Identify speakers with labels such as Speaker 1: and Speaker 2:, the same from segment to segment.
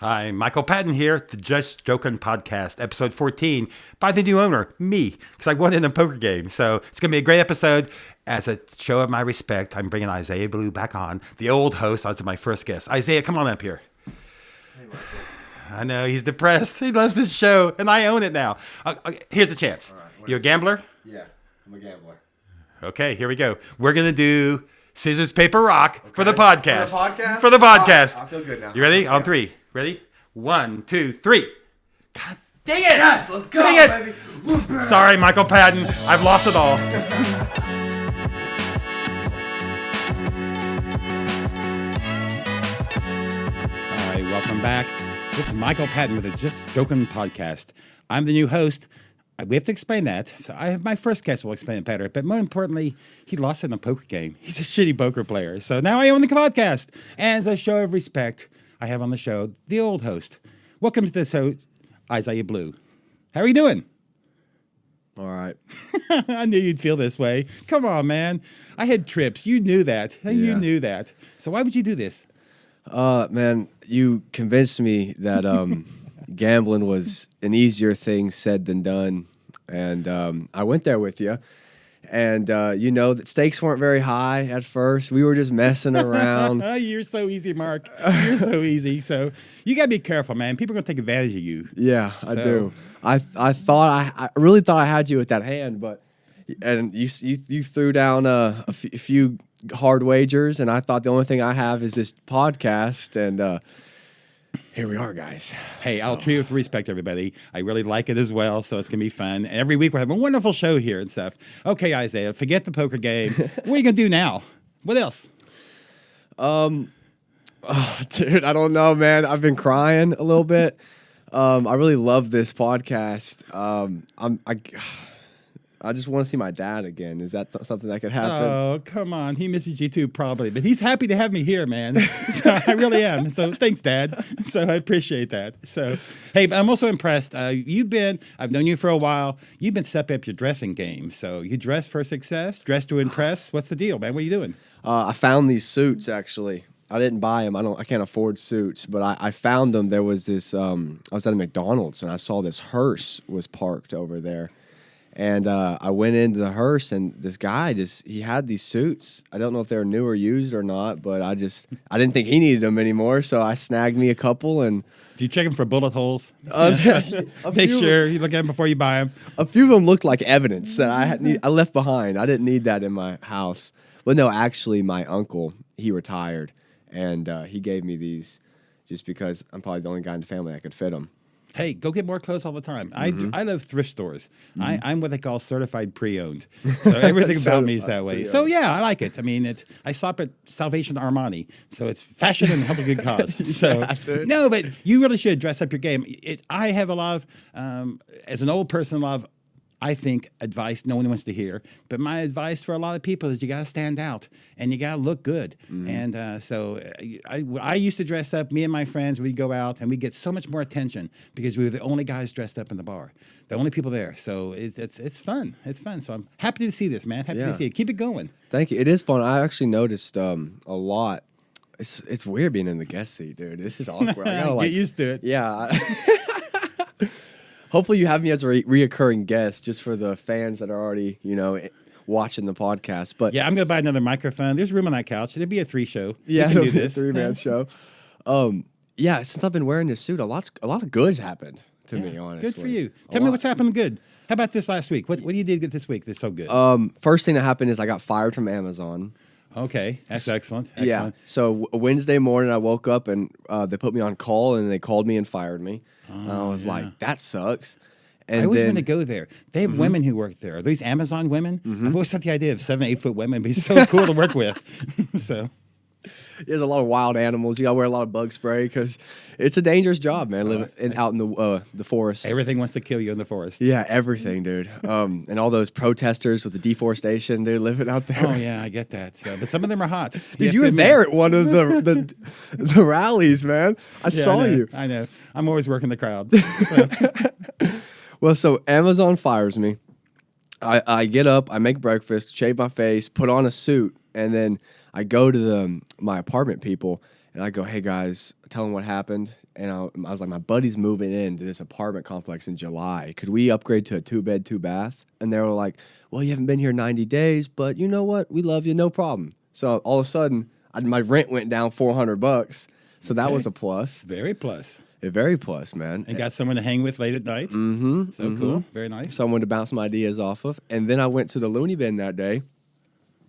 Speaker 1: Hi, Micheal Patton here, the Just Joking Podcast, episode 14, by the new owner, me, because I won in a poker game. So it's going to be a great episode. As a show of my respect, I'm bringing Isaiah Blue back on, the old host, onto my first guest. Isaiah, come on up here.
Speaker 2: Hey, Michael.
Speaker 1: I know, he's depressed. He loves this show, and I own it now. Here's the chance.
Speaker 2: All right,
Speaker 1: You a gambler?
Speaker 2: Yeah, I'm a gambler.
Speaker 1: Okay, here we go. We're going to do scissors, paper, rock for the
Speaker 2: Okay.
Speaker 1: podcast.
Speaker 2: For the podcast?
Speaker 1: For the podcast.
Speaker 2: I feel good now.
Speaker 1: You ready?
Speaker 2: Yeah.
Speaker 1: On three. Ready? 1, 2, 3. God dang it!
Speaker 2: Yes, let's go,
Speaker 1: Dang it!
Speaker 2: baby.
Speaker 1: Sorry, Micheal Patton. I've lost it all. All right, welcome back. It's Micheal Patton with the Just Joking Podcast. I'm the new host. We have to explain that. So I have my first guest will explain it better. But more importantly, he lost in a poker game. He's a shitty poker player. So now I own the podcast. And as a show of respect, I have on the show the old host. Welcome to this host, Isaiah Blue. How are you doing?
Speaker 2: All right.
Speaker 1: I knew you'd feel this way. Come on, man. I had trips. You knew that. You
Speaker 2: Yeah.
Speaker 1: knew that. So why would you do this?
Speaker 2: Man, you convinced me that gambling was an easier thing said than done. And I went there with you. And you know that stakes weren't very high at first. We were just messing around.
Speaker 1: You're so easy, Mark. You're so easy. So you got to be careful, man. People are going to take advantage of you.
Speaker 2: Yeah, I
Speaker 1: So-
Speaker 2: do. I really thought I had you with that hand, and you threw down a few hard wagers, and I thought the only thing I have is this podcast, and here we are, guys.
Speaker 1: Hey, I'll treat you with respect, everybody. I really like it as well, so it's going to be fun. Every week we'll have a wonderful show here and stuff. Okay, Isaiah, forget the poker game. What are you going to do now? What else?
Speaker 2: Dude, I don't know, man. I've been crying a little bit. I really love this podcast. I just want to see my dad again. Is that something that could happen?
Speaker 1: Oh, come on. He misses you too, probably. But he's happy to have me here, man. So I really am. So thanks, Dad. So I appreciate that. So, hey, but I'm also impressed. I've known you for a while. You've been stepping up your dressing game. So you dress for success, dress to impress. What's the deal, man? What are you doing?
Speaker 2: I found these suits, actually. I didn't buy them. I can't afford suits, but I found them. There was this. I was at a McDonald's and I saw this hearse was parked over there, and I went into the hearse and this guy he had these suits. I don't know if they were new or used or not, but I didn't think he needed them anymore, so I snagged me a couple and.
Speaker 1: Do you check them for bullet holes?
Speaker 2: A
Speaker 1: Make
Speaker 2: few-
Speaker 1: sure you look at them before you buy them.
Speaker 2: A few of them looked like evidence that I left behind. I didn't need that in my house. But no, actually, my uncle, he retired. And he gave me these just because I'm probably the only guy in the family that could fit them.
Speaker 1: Hey, go get more clothes all the time. I love thrift stores. I'm what they call certified pre-owned. So everything about me is that way. So yeah, I like it. I mean, I shop at Salvation Armani, so it's fashion and help a good cause. So
Speaker 2: dude.
Speaker 1: no, but you really should dress up your game. I have a lot of, as an old person, a lot of, I think, advice no one wants to hear. But my advice for a lot of people is you got to stand out and you got to look good. And so I used to dress up. Me and my friends, we'd go out and we'd get so much more attention because we were the only guys dressed up in the bar, the only people there. So it's fun. It's fun. So I'm happy to see this, man. Happy to
Speaker 2: Yeah.
Speaker 1: see it. Keep it going.
Speaker 2: Thank you. It is fun. I actually noticed a lot. It's weird being in the guest seat, dude. This is awkward. I gotta
Speaker 1: Get used to it.
Speaker 2: Yeah. Hopefully you have me as a reoccurring guest just for the fans that are already, watching the podcast. But
Speaker 1: Yeah, I'm going to buy another microphone. There's room on that couch. It'd be a 3-show.
Speaker 2: yeah,
Speaker 1: we can do
Speaker 2: it'll be a
Speaker 1: this.
Speaker 2: 3-man show. Yeah, since I've been wearing this suit, a lot of good's happened to me, honestly.
Speaker 1: Good for you.
Speaker 2: A
Speaker 1: Tell me
Speaker 2: lot.
Speaker 1: what's happened good. How about this last week? What you did this week that's so good?
Speaker 2: First thing that happened is I got fired from Amazon.
Speaker 1: Okay, that's excellent.
Speaker 2: Yeah.
Speaker 1: Excellent.
Speaker 2: So Wednesday morning, I woke up and they put me on call and they called me and fired me. And I was like, that sucks. And
Speaker 1: I always
Speaker 2: then,
Speaker 1: want to go there. They have women who work there. Are these Amazon women? I've always had the idea of 7-8 foot women be so cool to work with. So
Speaker 2: there's a lot of wild animals. You got to wear a lot of bug spray because it's a dangerous job, man, living out in the forest.
Speaker 1: everything wants to kill you in the forest.
Speaker 2: Yeah, everything, dude. And all those protesters with the deforestation, dude, living out there.
Speaker 1: Oh yeah, I get that. So, but some of them are hot.
Speaker 2: Dude, you were there at one of the rallies, man. I saw you.
Speaker 1: I know. I'm always working the crowd. So,
Speaker 2: Well, so Amazon fires me. I get up, I make breakfast, shave my face, put on a suit, and then I go to my apartment people and I go, "Hey guys, tell them what happened." and I was like, my buddy's moving into this apartment complex in July. Could we upgrade to a 2-bed, 2-bath? And they were like, well, you haven't been here 90 days, but you know what? We love you, no problem. So all of a sudden, my rent went down $400. So that was a plus.
Speaker 1: Very plus.
Speaker 2: A very plus, man.
Speaker 1: And got someone to hang with late at night.
Speaker 2: Mm-hmm.
Speaker 1: So cool. Very nice.
Speaker 2: Someone to bounce some ideas off of. And then I went to the Looney Bin that day,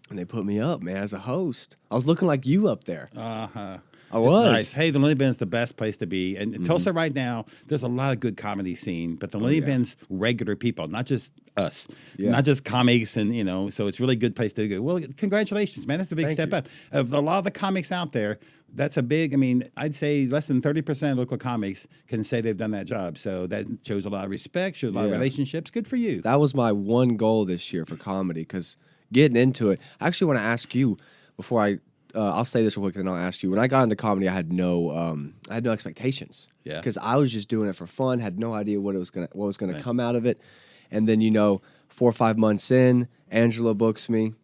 Speaker 2: and they put me up, man, as a host. I was looking like you up there.
Speaker 1: Uh-huh.
Speaker 2: I was.
Speaker 1: Nice. Hey, the Looney Bin's the best place to be. And Tulsa right now, there's a lot of good comedy scene, but the Looney Bin's regular people, not just us, not just comics, and so it's a really good place to go. Well, congratulations, man. That's a big step up. Of a lot of the comics out there, that's a big, I'd say less than 30% of local comics can say they've done that job. So that shows a lot of respect, shows a lot of relationships. Good for you.
Speaker 2: That was my one goal this year for comedy, because getting into it, I actually want to ask you before I'll say this real quick, then I'll ask you. When I got into comedy, I had no expectations. Yeah. Because I was just doing it for fun, had no idea what was gonna come out of it. And then 4 or 5 months in, Angela books me.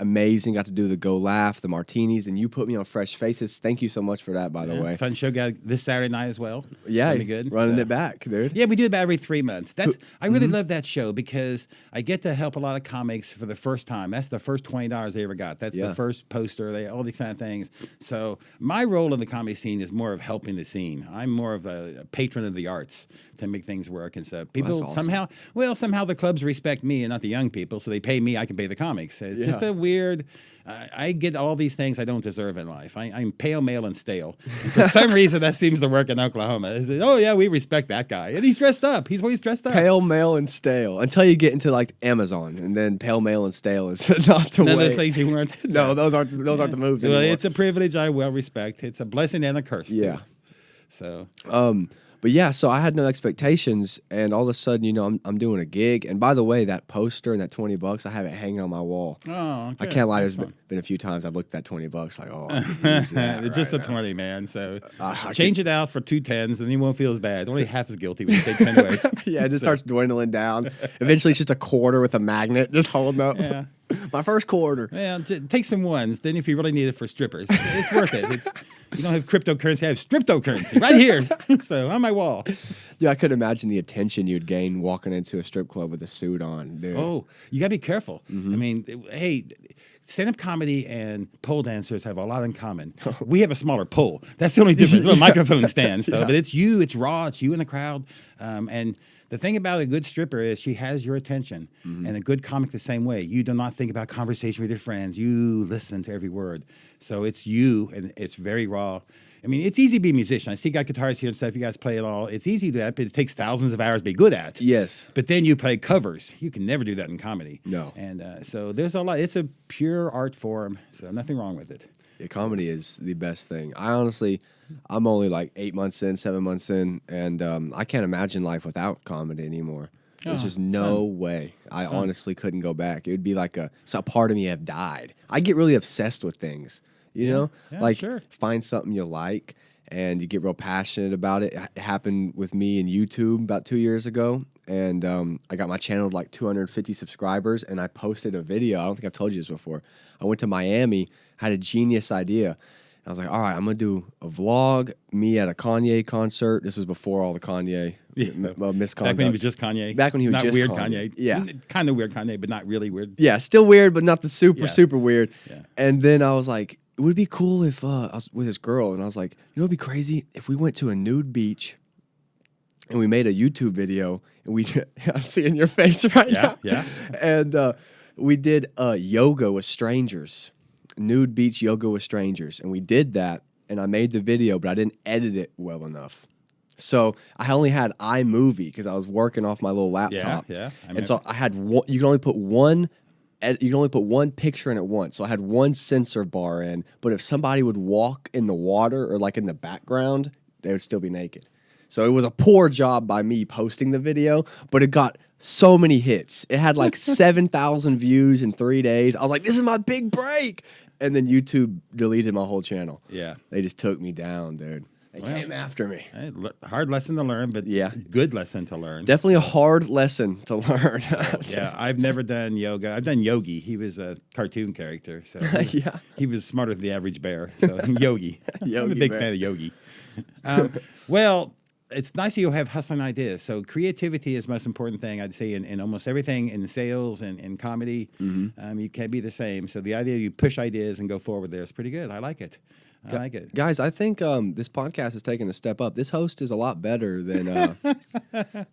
Speaker 2: Amazing. Got to do the Go Laugh, the Martinis, and you put me on Fresh Faces. Thank you so much for that, by the way.
Speaker 1: Fun show. Got this Saturday night as well.
Speaker 2: Yeah,
Speaker 1: good.
Speaker 2: Running it back, dude.
Speaker 1: Yeah, we do it about every 3 months. I really love that show because I get to help a lot of comics for the first time. That's the first $20 they ever got. That's the first poster. All these kind of things. So my role in the comedy scene is more of helping the scene. I'm more of a patron of the arts to make things work. And so people somehow the clubs respect me and not the young people, so they pay me. I can pay the comics. It's just a weird. I get all these things I don't deserve in life. I'm pale, male, and stale. And for some reason, that seems to work in Oklahoma. Oh, yeah, we respect that guy. And he's dressed up. He's always dressed up.
Speaker 2: Pale, male, and stale. Until you get into, Amazon. And then pale, male, and stale is not the way.
Speaker 1: None of those things you weren't.
Speaker 2: No, those aren't the moves anymore.
Speaker 1: Well, it's a privilege I well respect. It's a blessing and a curse.
Speaker 2: Yeah.
Speaker 1: Too. So.
Speaker 2: But yeah, so I had no expectations, and all of a sudden, I'm doing a gig. And by the way, that poster and that $20, I have it hanging on my wall.
Speaker 1: Oh, okay.
Speaker 2: I can't lie. There's been a few times I've looked at that $20, like, oh, I could use that
Speaker 1: it's just a 20, man. So change it out for 2 10s, and you won't feel as bad. Only half as guilty when you take 10 away.
Speaker 2: Yeah, it just starts dwindling down. Eventually, it's just a quarter with a magnet just holding up.
Speaker 1: Yeah.
Speaker 2: My first quarter.
Speaker 1: Yeah, take some ones. Then, if you really need it for strippers, it's worth it. You don't have cryptocurrency. I have striptocurrency right here. So on my wall.
Speaker 2: Yeah, I could imagine the attention you'd gain walking into a strip club with a suit on, dude.
Speaker 1: Oh, you gotta be careful. Hey, stand-up comedy and pole dancers have a lot in common. We have a smaller pole. That's the only difference. Little microphone stands, though. But it's you. It's raw. It's you in the crowd. And the thing about a good stripper is she has your attention, and a good comic the same way. You do not think about conversation with your friends. You listen to every word. So it's you, and it's very raw. It's easy to be a musician. I see you got guitars here and stuff. You guys play it all. It's easy to do that, but it takes thousands of hours to be good at.
Speaker 2: Yes.
Speaker 1: But then you play covers. You can never do that in comedy.
Speaker 2: No.
Speaker 1: And so there's a lot. It's a pure art form, so nothing wrong with it.
Speaker 2: Yeah, comedy is the best thing. I'm only like 8 months in, 7 months in, and I can't imagine life without comedy anymore. There's just no way. I honestly couldn't go back. It would be like a part of me have died. I get really obsessed with things, you know?
Speaker 1: Sure.
Speaker 2: Find something you like, and you get real passionate about it. It happened with me in YouTube about 2 years ago, and I got my channel to like 250 subscribers, and I posted a video. I don't think I've told you this before. I went to Miami, had a genius idea. I was like, all right, I'm going to do a vlog, me at a Kanye concert. This was before all the Kanye misconduct.
Speaker 1: Back when he was just Kanye.
Speaker 2: Back when he was
Speaker 1: not
Speaker 2: just
Speaker 1: weird
Speaker 2: Kanye.
Speaker 1: Yeah. Kind of weird Kanye, but not really weird.
Speaker 2: Yeah, still weird, but not the super weird.
Speaker 1: Yeah.
Speaker 2: And then I was like, it would be cool if I was with this girl, and I was like, it'd be crazy if we went to a nude beach and we made a YouTube video, and I'm seeing your face right now.
Speaker 1: Yeah.
Speaker 2: And we did yoga with strangers. Nude beach yoga with strangers, and we did that, and I made the video, but I didn't edit it well enough. So I only had iMovie because I was working off my little laptop.
Speaker 1: Yeah.
Speaker 2: And so I had one. You can only put one. You can only put one picture in at once. So I had one censor bar in, but if somebody would walk in the water or like in the background, they would still be naked. So it was a poor job by me posting the video, but it got so many hits. It had like 7,000 views in 3 days. I was like, this is my big break. And then YouTube deleted my whole channel.
Speaker 1: Yeah.
Speaker 2: They just took me down, dude. They came after me.
Speaker 1: Hard lesson to learn, but good lesson to learn.
Speaker 2: Definitely a hard lesson to learn.
Speaker 1: Yeah, I've never done yoga. I've done Yogi. He was a cartoon character. So he was smarter than the average bear. So Yogi. I'm a big fan of Yogi. Well, it's nice that you have hustling ideas. So creativity is the most important thing, I'd say, in almost everything in sales and in comedy. You can be the same. So the idea you push ideas and go forward there is pretty good. I like it. I like it.
Speaker 2: Guys, I think this podcast is taking a step up. This host is a lot better than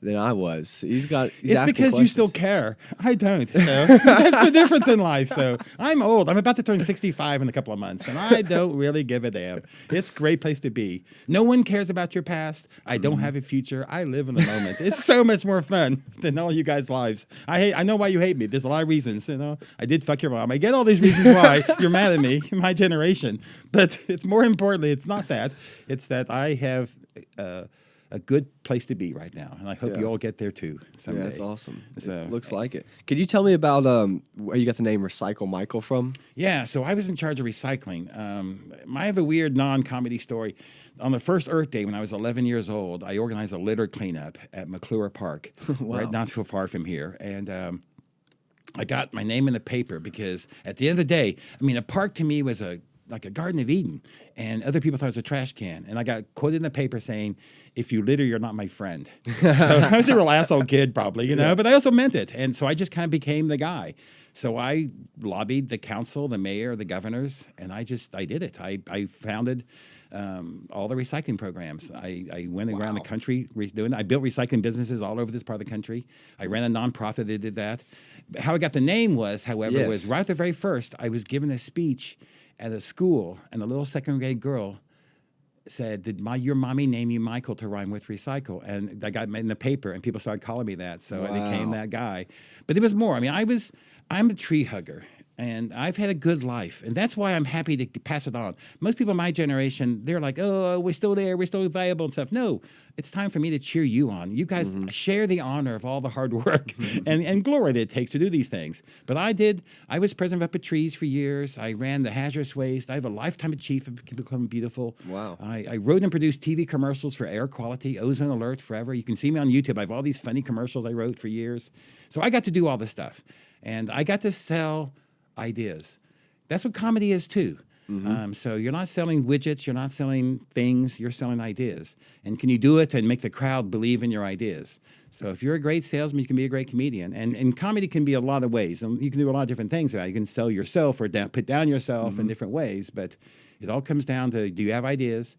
Speaker 2: than I was. He's
Speaker 1: It's
Speaker 2: asking
Speaker 1: because
Speaker 2: questions.
Speaker 1: you still care. I don't. So that's the difference in life. So I'm old. I'm about to turn 65 in a couple of months, and I don't really give a damn. It's a great place to be. No one cares about your past. I don't have a future. I live in the moment. It's so much more fun than all you guys' lives. I know why you hate me. There's a lot of reasons. I did fuck your mom. I get all these reasons why you're mad at me, my generation. But it's more importantly, it's not that. It's that I have a good place to be right now, and I hope you all get there too someday.
Speaker 2: Yeah, that's awesome.
Speaker 1: So,
Speaker 2: it looks like it. Could you tell me about where you got the name Recycle Michael from?
Speaker 1: Yeah, so I was in charge of recycling. I have a weird non-comedy story. On the first Earth Day, when I was 11 years old, I organized a litter cleanup at McClure Park, right not so far from here, and I got my name in the paper because at the end of the day, I mean, a park to me was like a Garden of Eden, and other people thought it was a trash can. And I got quoted in the paper saying, "If you litter, you're not my friend." So I was a real asshole kid, probably, but I also meant it. And so I just kind of became the guy. So I lobbied the council, the mayor, the governors, and I did it. I founded all the recycling programs. I went around the country doing it. I built recycling businesses all over this part of the country. I ran a nonprofit that did that. How I got the name was, however, was right at the very first, I was given a speech at a school, and a little second grade girl said, "Did your mommy name you Michael to rhyme with recycle?" And I got in the paper, and people started calling me that, so I became that guy. But there was more. I mean, I'm a tree hugger, and I've had a good life, and that's why I'm happy to pass it on. Most people in my generation, they're like, "Oh, we're still there, we're still viable," and stuff. No, it's time for me to cheer you on. You guys share the honor of all the hard work and glory that it takes to do these things. But I was president of Up at Trees for years. I ran the hazardous waste. I have a lifetime achievement of becoming beautiful.
Speaker 2: Wow.
Speaker 1: I wrote and produced TV commercials for air quality, ozone alert forever. You can see me on YouTube. I have all these funny commercials I wrote for years. So I got to do all this stuff. And I got to sell ideas. That's what comedy is too. So you're not selling widgets, you're not selling things, you're selling ideas. And can you do it and make the crowd believe in your ideas? So if you're a great salesman, you can be a great comedian. And comedy can be a lot of ways. And you can do a lot of different things. You can sell yourself or put down yourself in different ways. But it all comes down to, do you have ideas?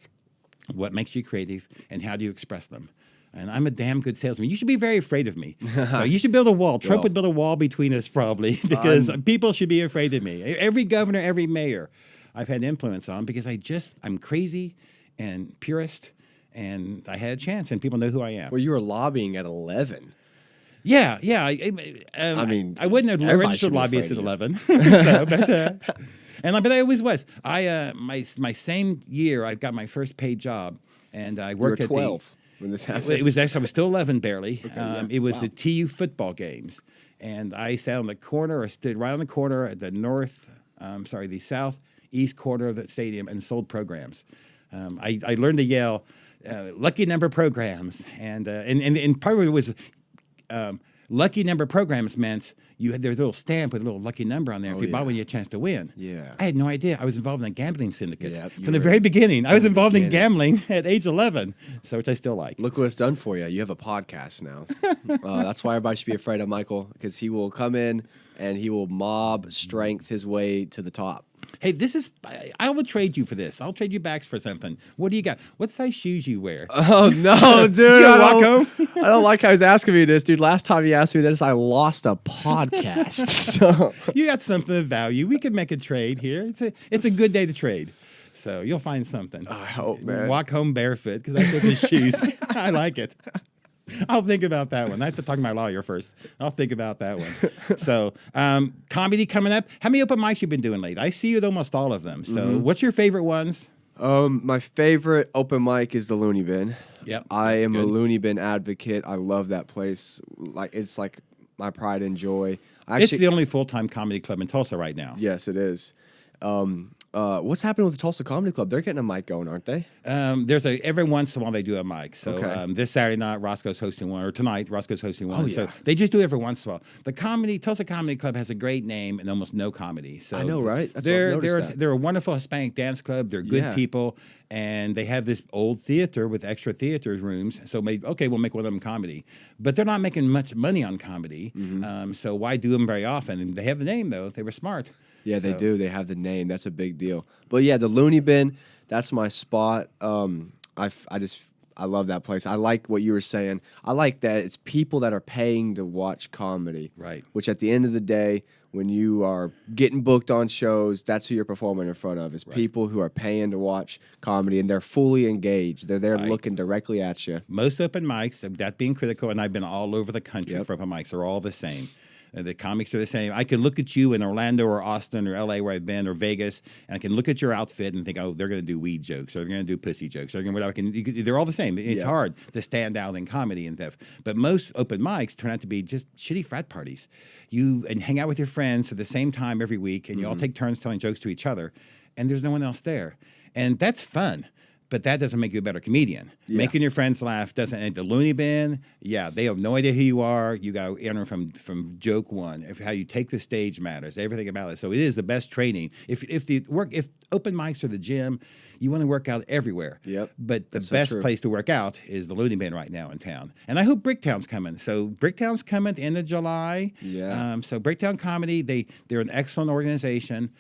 Speaker 1: What makes you creative? And how do you express them? And I'm a damn good salesman. You should be very afraid of me. So you should build a wall. Trump would build a wall between us probably because people should be afraid of me. Every governor, every mayor I've had influence on because I'm crazy and purist, and I had a chance, and people know who I am.
Speaker 2: Well, you were lobbying at 11.
Speaker 1: Yeah. I mean, I wouldn't have registered lobbyist at 11. But I always was. My same year, I got my first paid job, and I worked
Speaker 2: you were
Speaker 1: at
Speaker 2: 12 when this happened.
Speaker 1: It was actually, I was still 11 barely.
Speaker 2: Okay,
Speaker 1: It was the TU football games, and I sat on the corner, or stood right on the corner at the the southeast corner of the stadium, and sold programs. I learned to yell, "Lucky number programs," and part of it was lucky number programs meant you had their little stamp with a little lucky number on there. If you bought one, you had a chance to win.
Speaker 2: Yeah.
Speaker 1: I had no idea. I was involved in a gambling syndicate from the very beginning. I was involved in gambling at age 11, so which I still like.
Speaker 2: Look what it's done for you. You have a podcast now. That's why everybody should be afraid of Michael, because he will come in and he will mob strength his way to the top.
Speaker 1: Hey, I will trade you for this. I'll trade you back for something. What do you got? What size shoes you wear?
Speaker 2: Oh, no, dude.
Speaker 1: I
Speaker 2: don't like how he's asking me this, dude. Last time he asked me this, I lost a podcast. So
Speaker 1: you got something of value. We could make a trade here. It's a good day to trade. So you'll find something.
Speaker 2: I hope, man.
Speaker 1: Walk home barefoot because I took his shoes. I like it. I'll think about that one. I have to talk to my lawyer first. I'll think about that one. So, comedy coming up. How many open mics you been doing lately? I see you at almost all of them. So, what's your favorite ones?
Speaker 2: My favorite open mic is the Looney Bin.
Speaker 1: Yep.
Speaker 2: I am a Looney Bin advocate. I love that place. It's like my pride and joy.
Speaker 1: It's the only full-time comedy club in Tulsa right now.
Speaker 2: Yes, it is. What's happening with the Tulsa Comedy Club? They're getting a mic going, aren't they?
Speaker 1: Every once in a while they do a mic. So
Speaker 2: Okay.
Speaker 1: this Saturday night, Roscoe's hosting one, or tonight, Roscoe's hosting one.
Speaker 2: Oh,
Speaker 1: So
Speaker 2: yeah.
Speaker 1: they just do it every once in a while. The Tulsa Comedy Club has a great name and almost no comedy. So
Speaker 2: I know, right? That's what I've noticed that.
Speaker 1: they're a wonderful Hispanic dance club. They're good
Speaker 2: Yeah.
Speaker 1: people, and they have this old theater with extra theater rooms. So maybe okay, we'll make one of them comedy, but they're not making much money on comedy. So why do them very often? And they have the name though. They were smart.
Speaker 2: Yeah, they
Speaker 1: So-
Speaker 2: do. They have the name. That's a big deal. But yeah, the Looney Bin, that's my spot. I love that place. I like what you were saying. I like that it's people that are paying to watch comedy.
Speaker 1: Right.
Speaker 2: Which at the end of the day, when you are getting booked on shows, that's who you're performing in front of. Is people who are paying to watch comedy and they're fully engaged. They're there
Speaker 1: Right.
Speaker 2: looking directly at you.
Speaker 1: Most open mics, that being critical, and I've been all over the country
Speaker 2: Yep.
Speaker 1: for open mics, are all the same. The comics are the same. I can look at you in Orlando or Austin or LA where I've been or Vegas, and I can look at your outfit and think, oh, they're going to do weed jokes or they're going to do pussy jokes or whatever. They're all the same. It's
Speaker 2: Yeah.
Speaker 1: hard to stand out in comedy and stuff. But most open mics turn out to be just shitty frat parties. You and hang out with your friends at the same time every week, and you all take turns telling jokes to each other, and there's no one else there, and that's fun. But that doesn't make you a better comedian.
Speaker 2: Yeah.
Speaker 1: Making your friends laugh doesn't. And the Looney Bin, yeah, they have no idea who you are. You got to enter from joke one. If how you take the stage matters, everything about it. So it is the best training. If open mics are the gym, you want to work out everywhere.
Speaker 2: Yep.
Speaker 1: But the
Speaker 2: That's so
Speaker 1: best
Speaker 2: true.
Speaker 1: place to work out is the Looney Bin right now in town. And I hope Bricktown's coming. So Bricktown's coming at the end of July.
Speaker 2: Yeah.
Speaker 1: So Bricktown Comedy, they're an excellent organization.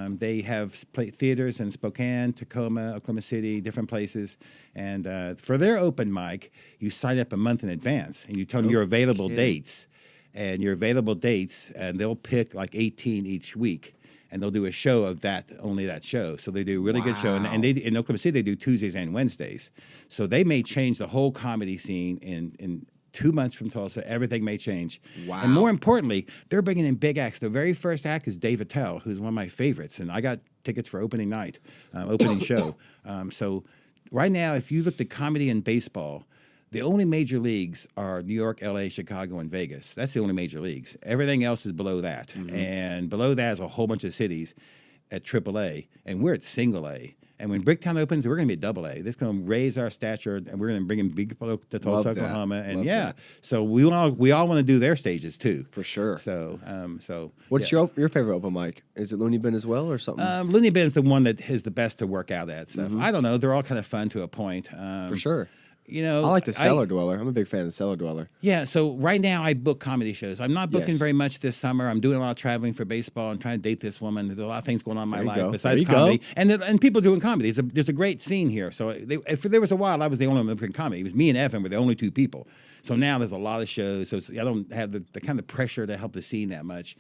Speaker 1: They have theaters in Spokane, Tacoma, Oklahoma City, different places. And for their open mic, you sign up a month in advance and you tell them your available dates. And your available dates, and they'll pick like 18 each week. And they'll do a show of only that show. So they do a really good show. And they in Oklahoma City, they do Tuesdays and Wednesdays. So they may change the whole comedy scene in 2 months from Tulsa. Everything may change.
Speaker 2: Wow.
Speaker 1: And more importantly, they're bringing in big acts. The very first act is Dave Attell, who's one of my favorites. And I got tickets for opening night, opening show. So right now, if you looked at comedy and baseball, the only major leagues are New York, LA, Chicago, and Vegas. That's the only major leagues. Everything else is below that. And below that is a whole bunch of cities at AAA. And we're at single A. And when Bricktown opens, we're going to be at double A. This is going to raise our stature, and we're going to bring in big people to Tulsa,
Speaker 2: Love that.
Speaker 1: Oklahoma. And
Speaker 2: Love
Speaker 1: yeah,
Speaker 2: that.
Speaker 1: so we all want to do their stages too.
Speaker 2: For sure.
Speaker 1: So,
Speaker 2: What's your favorite open mic? Is it Looney Bin as well or something?
Speaker 1: Looney Bin's the one that is the best to work out at stuff. I don't know. They're all kind of fun to a point.
Speaker 2: For sure.
Speaker 1: You know,
Speaker 2: I like the Cellar Dweller. I'm a big fan of the Cellar Dweller.
Speaker 1: Yeah, so right now I book comedy shows. I'm not booking
Speaker 2: Yes.
Speaker 1: very much this summer. I'm doing a lot of traveling for baseball and trying to date this woman. There's a lot of things going on in my
Speaker 2: There you
Speaker 1: life
Speaker 2: go.
Speaker 1: besides
Speaker 2: There you
Speaker 1: comedy,
Speaker 2: go.
Speaker 1: and people doing comedy. There's a great scene here. So if there was a while I was the only one doing comedy. It was me and Evan were the only two people. So now there's a lot of shows. So I don't have the kind of pressure to help the scene that much.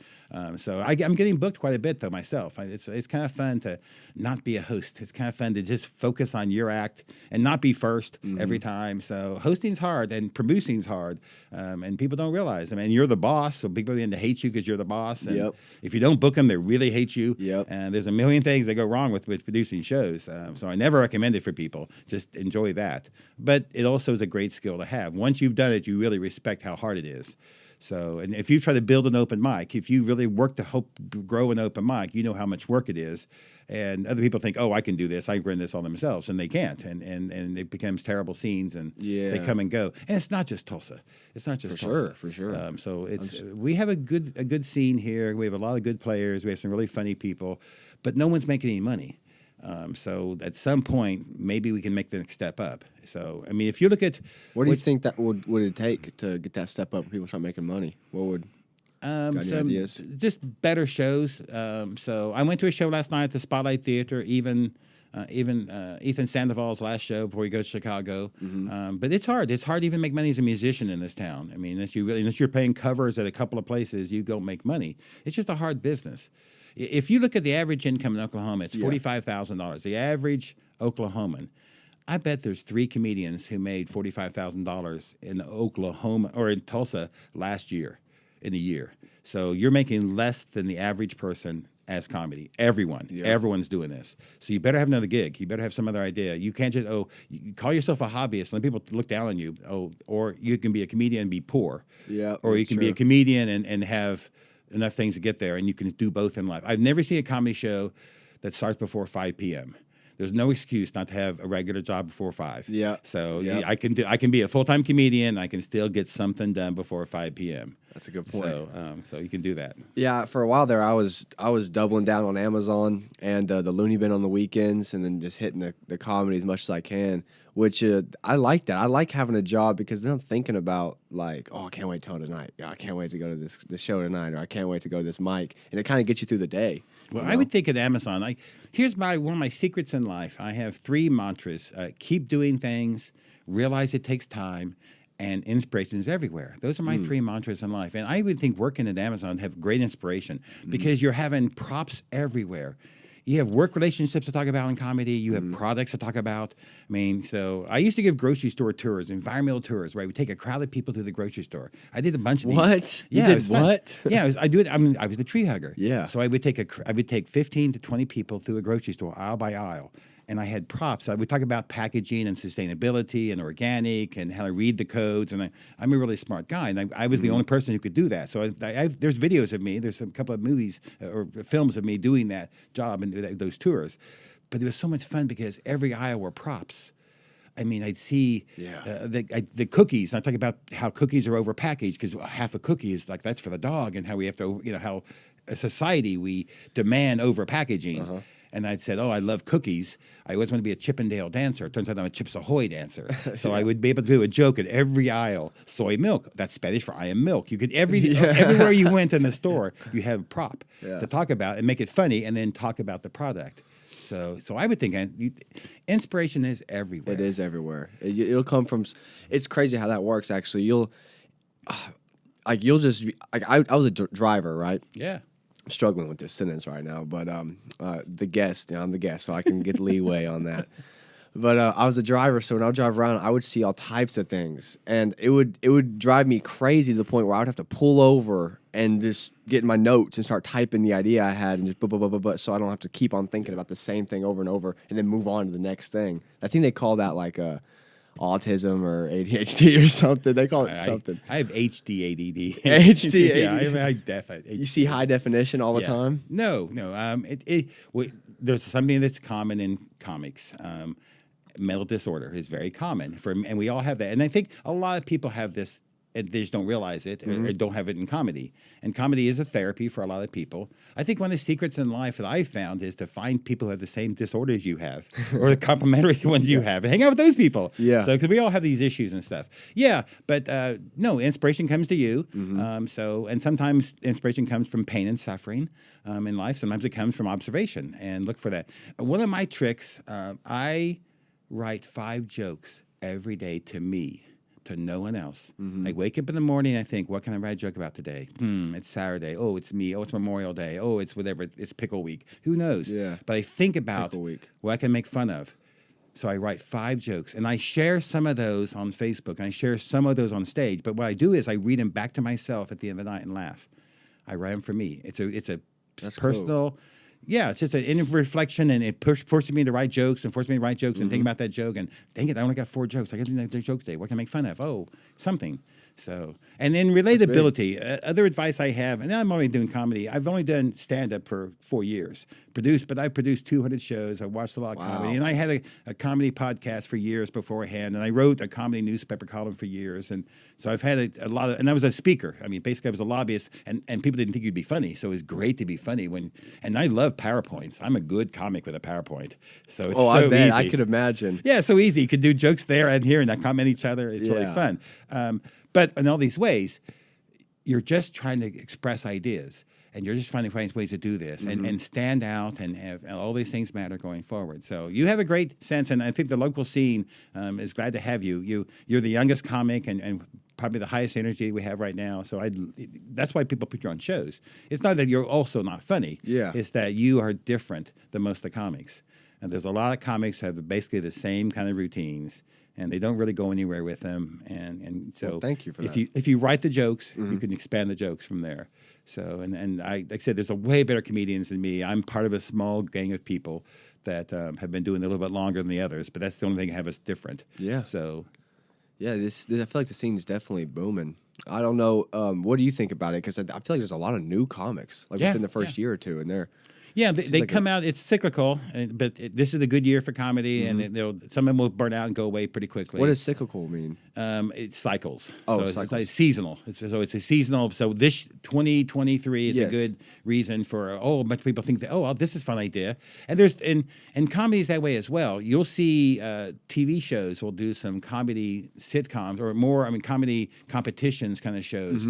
Speaker 1: So I'm getting booked quite a bit though myself. It's kind of fun to not be a host. It's kind of fun to just focus on your act and not be first every time. So hosting's hard and producing's hard, and people don't realize. I mean, you're the boss, so people begin to hate you because you're the boss. And
Speaker 2: Yep.
Speaker 1: if you don't book them, they really hate you.
Speaker 2: Yep.
Speaker 1: And there's a million things that go wrong with producing shows. So I never recommend it for people. Just enjoy that. But it also is a great skill to have. Once you've done it, you really respect how hard it is. So, and if you try to build an open mic, if you really work to grow an open mic, you know how much work it is. And other people think, oh, I can do this. I can run this all themselves. And they can't. And it becomes terrible scenes and
Speaker 2: Yeah.
Speaker 1: they come and go. And it's not just Tulsa. It's not just Tulsa.
Speaker 2: For sure.
Speaker 1: So we have a good scene here. We have a lot of good players. We have some really funny people, but no one's making any money. So at some point, maybe we can make the next step up. So, I mean, if you look at
Speaker 2: What do you think that would it take to get that step up when people start making money? What would got any ideas?
Speaker 1: just better shows. So I went to a show last night at the Spotlight Theater, even Ethan Sandoval's last show before he goes to Chicago. But it's hard. It's hard to even make money as a musician in this town. I mean, unless you're paying covers at a couple of places, you don't make money. It's just a hard business. If you look at the average income in Oklahoma, it's $45,000. The average Oklahoman. I bet there's 3 comedians who made $45,000 in Oklahoma or in Tulsa last year, in a year. So you're making less than the average person as comedy. Everyone's doing this. So you better have another gig. You better have some other idea. You can't just you call yourself a hobbyist and let people look down on you. Or you can be a comedian and be poor.
Speaker 2: Yeah,
Speaker 1: Or you can be a
Speaker 2: sure.
Speaker 1: comedian and have enough things to get there, and you can do both in life. I've never seen a comedy show that starts before 5 p.m. There's no excuse not to have a regular job before 5.
Speaker 2: Yeah.
Speaker 1: So
Speaker 2: Yep.
Speaker 1: I can be a full-time comedian. I can still get something done before 5 p.m.
Speaker 2: That's a good point.
Speaker 1: So you can do that.
Speaker 2: Yeah, for a while there, I was doubling down on Amazon and the Looney Bin on the weekends, and then just hitting the comedy as much as I can. Which I like that. I like having a job because then I'm thinking about like, oh, I can't wait till tonight. Yeah, I can't wait to go to this show tonight, or I can't wait to go to this mic, and it kind of gets you through the day.
Speaker 1: Well, I would think at Amazon, here's one of my secrets in life. I have 3 mantras: keep doing things, realize it takes time, and inspiration is everywhere. Those are my 3 mantras in life. And I would think working at Amazon have great inspiration because you're having props everywhere. You have work relationships to talk about in comedy. You have products to talk about. I mean, so I used to give grocery store tours, environmental tours, where I would take a crowd of people through the grocery store. I did a bunch of these.
Speaker 2: What?
Speaker 1: Yeah,
Speaker 2: you
Speaker 1: it
Speaker 2: did
Speaker 1: was fun.
Speaker 2: what?
Speaker 1: Yeah, I do it. I mean, I was the tree hugger.
Speaker 2: Yeah.
Speaker 1: So I would take 15 to 20 people through a grocery store, aisle by aisle. And I had props. I would talk about packaging and sustainability and organic and how to read the codes. And I'm a really smart guy. And I was the only person who could do that. So there's videos of me. There's a couple of movies or films of me doing that job and those tours. But it was so much fun because every aisle were props. I mean, I'd see the cookies. I talk about how cookies are overpackaged because half a cookie is like that's for the dog, and how we have to, how a society we demand over packaging. And I'd said, oh, I love cookies. I always want to be a Chippendale dancer. It turns out I'm a Chips Ahoy dancer. So I would be able to do a joke at every aisle. Soy milk. That's Spanish for I am milk. You could everywhere you went in the store, you have a prop to talk about and make it funny, and then talk about the product. So I would think inspiration is everywhere.
Speaker 2: It is everywhere. It'll come from. It's crazy how that works. Actually, you'll just I was a driver, right?
Speaker 1: Yeah.
Speaker 2: I'm struggling with this sentence right now, but the guest, I'm the guest, so I can get leeway on that. But I was a driver, so when I would drive around, I would see all types of things, and it would drive me crazy to the point where I would have to pull over and just get in my notes and start typing the idea I had, and just so I don't have to keep on thinking about the same thing over and over, and then move on to the next thing. I think they call that like autism or ADHD or something. They call it something.
Speaker 1: I have HD ADD.
Speaker 2: HD
Speaker 1: Yeah, I definitely.
Speaker 2: You see high definition all the time?
Speaker 1: No. There's something that's common in comics. Mental disorder is very common and we all have that. And I think a lot of people have this, and they just don't realize it or don't have it in comedy. And comedy is a therapy for a lot of people. I think one of the secrets in life that I've found is to find people who have the same disorders you have or the complementary ones you have and hang out with those people.
Speaker 2: Yeah.
Speaker 1: So, because we all have these issues and stuff. Yeah, but no, inspiration comes to you. And sometimes inspiration comes from pain and suffering in life. Sometimes it comes from observation, and look for that. One of my tricks, I write 5 jokes every day to me, to no one else. I wake up in the morning and I think, what can I write a joke about today? It's Saturday. Oh, it's me. Oh, it's Memorial Day. Oh, it's whatever. It's pickle week. Who knows?
Speaker 2: Yeah.
Speaker 1: But I think about what I can make fun of. So I write 5 jokes, and I share some of those on Facebook, and I share some of those on stage. But what I do is I read them back to myself at the end of the night and laugh. I write them for me. It's a personal. Cool. Yeah, it's just an inner reflection, and it forces me to write jokes and forces me to write jokes and think about that joke. And dang it, I only got 4 jokes. I got to do another joke today. What can I make fun of? Oh, something. So, and then relatability. Other advice I have, and I'm only doing comedy. I've only done stand-up for 4 years. I've produced 200 shows. I watched a lot of comedy. And I had a comedy podcast for years beforehand. And I wrote a comedy newspaper column for years. And so I've had a lot of, and I was a speaker. I mean, basically I was a lobbyist, and people didn't think you'd be funny. So it was great to be funny and I love PowerPoints. I'm a good comic with a PowerPoint. So it's so easy.
Speaker 2: I could imagine.
Speaker 1: Yeah, so easy. You could do jokes there and here and comment each other. It's really fun. But in all these ways, you're just trying to express ideas, and you're just trying to find ways to do this and stand out and have and all these things matter going forward. So you have a great sense, and I think the local scene is glad to have you. You're the youngest comic and probably the highest energy we have right now. So that's why people put you on shows. It's not that you're also not funny.
Speaker 2: Yeah.
Speaker 1: It's that you are different than most of the comics. And there's a lot of comics who have basically the same kind of routines, and they don't really go anywhere with them. And so
Speaker 2: well, thank you for that.
Speaker 1: If you write the jokes, you can expand the jokes from there. So, and like I said, there's a way better comedians than me. I'm part of a small gang of people that have been doing it a little bit longer than the others, but that's the only thing that have us different.
Speaker 2: Yeah.
Speaker 1: So,
Speaker 2: yeah, I feel like the scene's definitely booming. I don't know. What do you think about it? Because I feel like there's a lot of new comics, like within the first year or two, and they're
Speaker 1: Yeah, they
Speaker 2: like
Speaker 1: come out. It's cyclical, but this is a good year for comedy, and some of them will burn out and go away pretty quickly.
Speaker 2: What does cyclical mean?
Speaker 1: It cycles.
Speaker 2: Oh,
Speaker 1: so it's
Speaker 2: cycles.
Speaker 1: like seasonal. It's a seasonal. So this 2023 is a
Speaker 2: Yes.
Speaker 1: good reason for a bunch of people think that this is a fun idea, and there's and comedy's that way as well. You'll see TV shows will do some comedy sitcoms or more. I mean, comedy competitions kind of shows.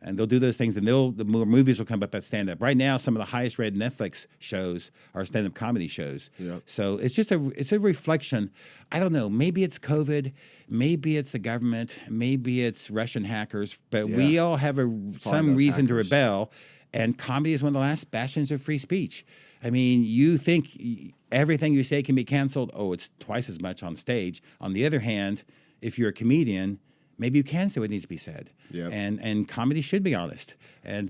Speaker 1: And they'll do those things, and the more movies will come up at stand up. Right now, some of the highest read Netflix shows are stand up comedy shows.
Speaker 2: Yep.
Speaker 1: So it's just a reflection. I don't know. Maybe it's COVID. Maybe it's the government. Maybe it's Russian hackers. But we all have some reason to rebel, and comedy is one of the last bastions of free speech. I mean, you think everything you say can be canceled. Oh, it's twice as much on stage. On the other hand, if you're a comedian, maybe you can say what needs to be said.
Speaker 2: Yep.
Speaker 1: And comedy should be honest.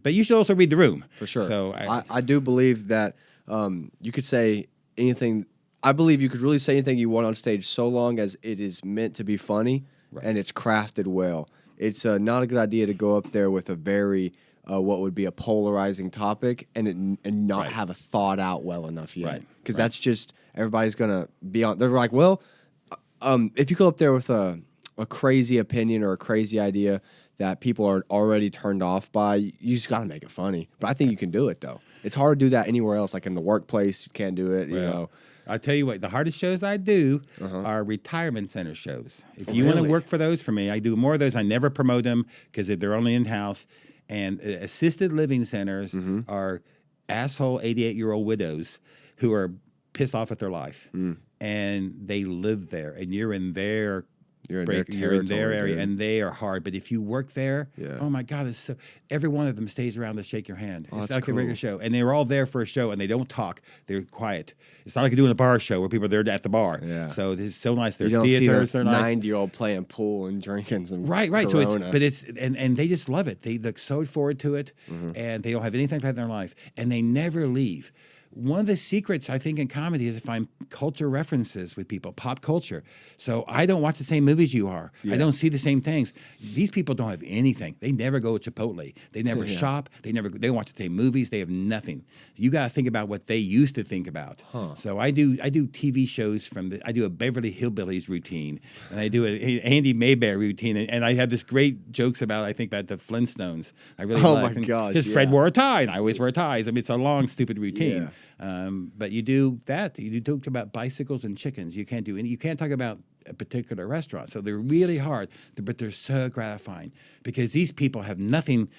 Speaker 1: But you should also read the room.
Speaker 2: For sure.
Speaker 1: So
Speaker 2: I do believe that you could say anything. I believe you could really say anything you want on stage so long as it is meant to be funny and it's crafted well. It's not a good idea to go up there with a very what would be a polarizing topic and not have a thought out well enough yet.
Speaker 1: Right.
Speaker 2: Because that's just everybody's gonna be on. They're like, well, if you go up there with a crazy opinion or a crazy idea that people are already turned off by, you just got to make it funny. But I think you can do it, though. It's hard to do that anywhere else, like in the workplace. You can't do it, you know.
Speaker 1: I'll tell you what, the hardest shows I do are retirement center shows. If you
Speaker 2: Really?
Speaker 1: want to work for those for me, I do more of those. I never promote them because they're only in-house. And assisted living centers are asshole 88-year-old widows who are pissed off at their life. And they live there, and you're in their
Speaker 2: You're in
Speaker 1: you're in their
Speaker 2: territory,
Speaker 1: area,
Speaker 2: dude.
Speaker 1: and they are hard. But if you work there,
Speaker 2: Yeah.
Speaker 1: oh my God, every one of them stays around to shake your hand. It's
Speaker 2: that's
Speaker 1: like a regular
Speaker 2: cool.
Speaker 1: show, and they were all there for a show, and they don't talk. They're quiet. It's not like doing a bar show where people are there at the bar.
Speaker 2: Yeah.
Speaker 1: So it's so nice. Their
Speaker 2: You don't
Speaker 1: theaters,
Speaker 2: see
Speaker 1: they're
Speaker 2: the
Speaker 1: nice.
Speaker 2: 90-year-old playing pool and drinking some
Speaker 1: Right.
Speaker 2: Corona.
Speaker 1: So and they just love it. They look so forward to it, and they don't have anything like that in their life, and they never leave. One of the secrets, I think, in comedy is to find culture references with people, pop culture. So I don't watch the same movies you are. I don't see the same things. These people don't have anything. They never go to Chipotle. They never shop. They don't watch the same movies. They have nothing. You got to think about what they used to think about. So I do TV shows I do a Beverly Hillbillies routine, and I do an Andy Mayberry routine, and I have this great jokes about the Flintstones. I really like.
Speaker 2: my gosh,
Speaker 1: Because Fred
Speaker 2: yeah.
Speaker 1: wore a tie, and I always wear ties. I mean, it's a long, stupid routine.
Speaker 2: Yeah.
Speaker 1: But you do that. You do talk about bicycles and chickens. You can't do any. You can't talk about a particular restaurant. So they're really hard, but they're so gratifying because these people have nothing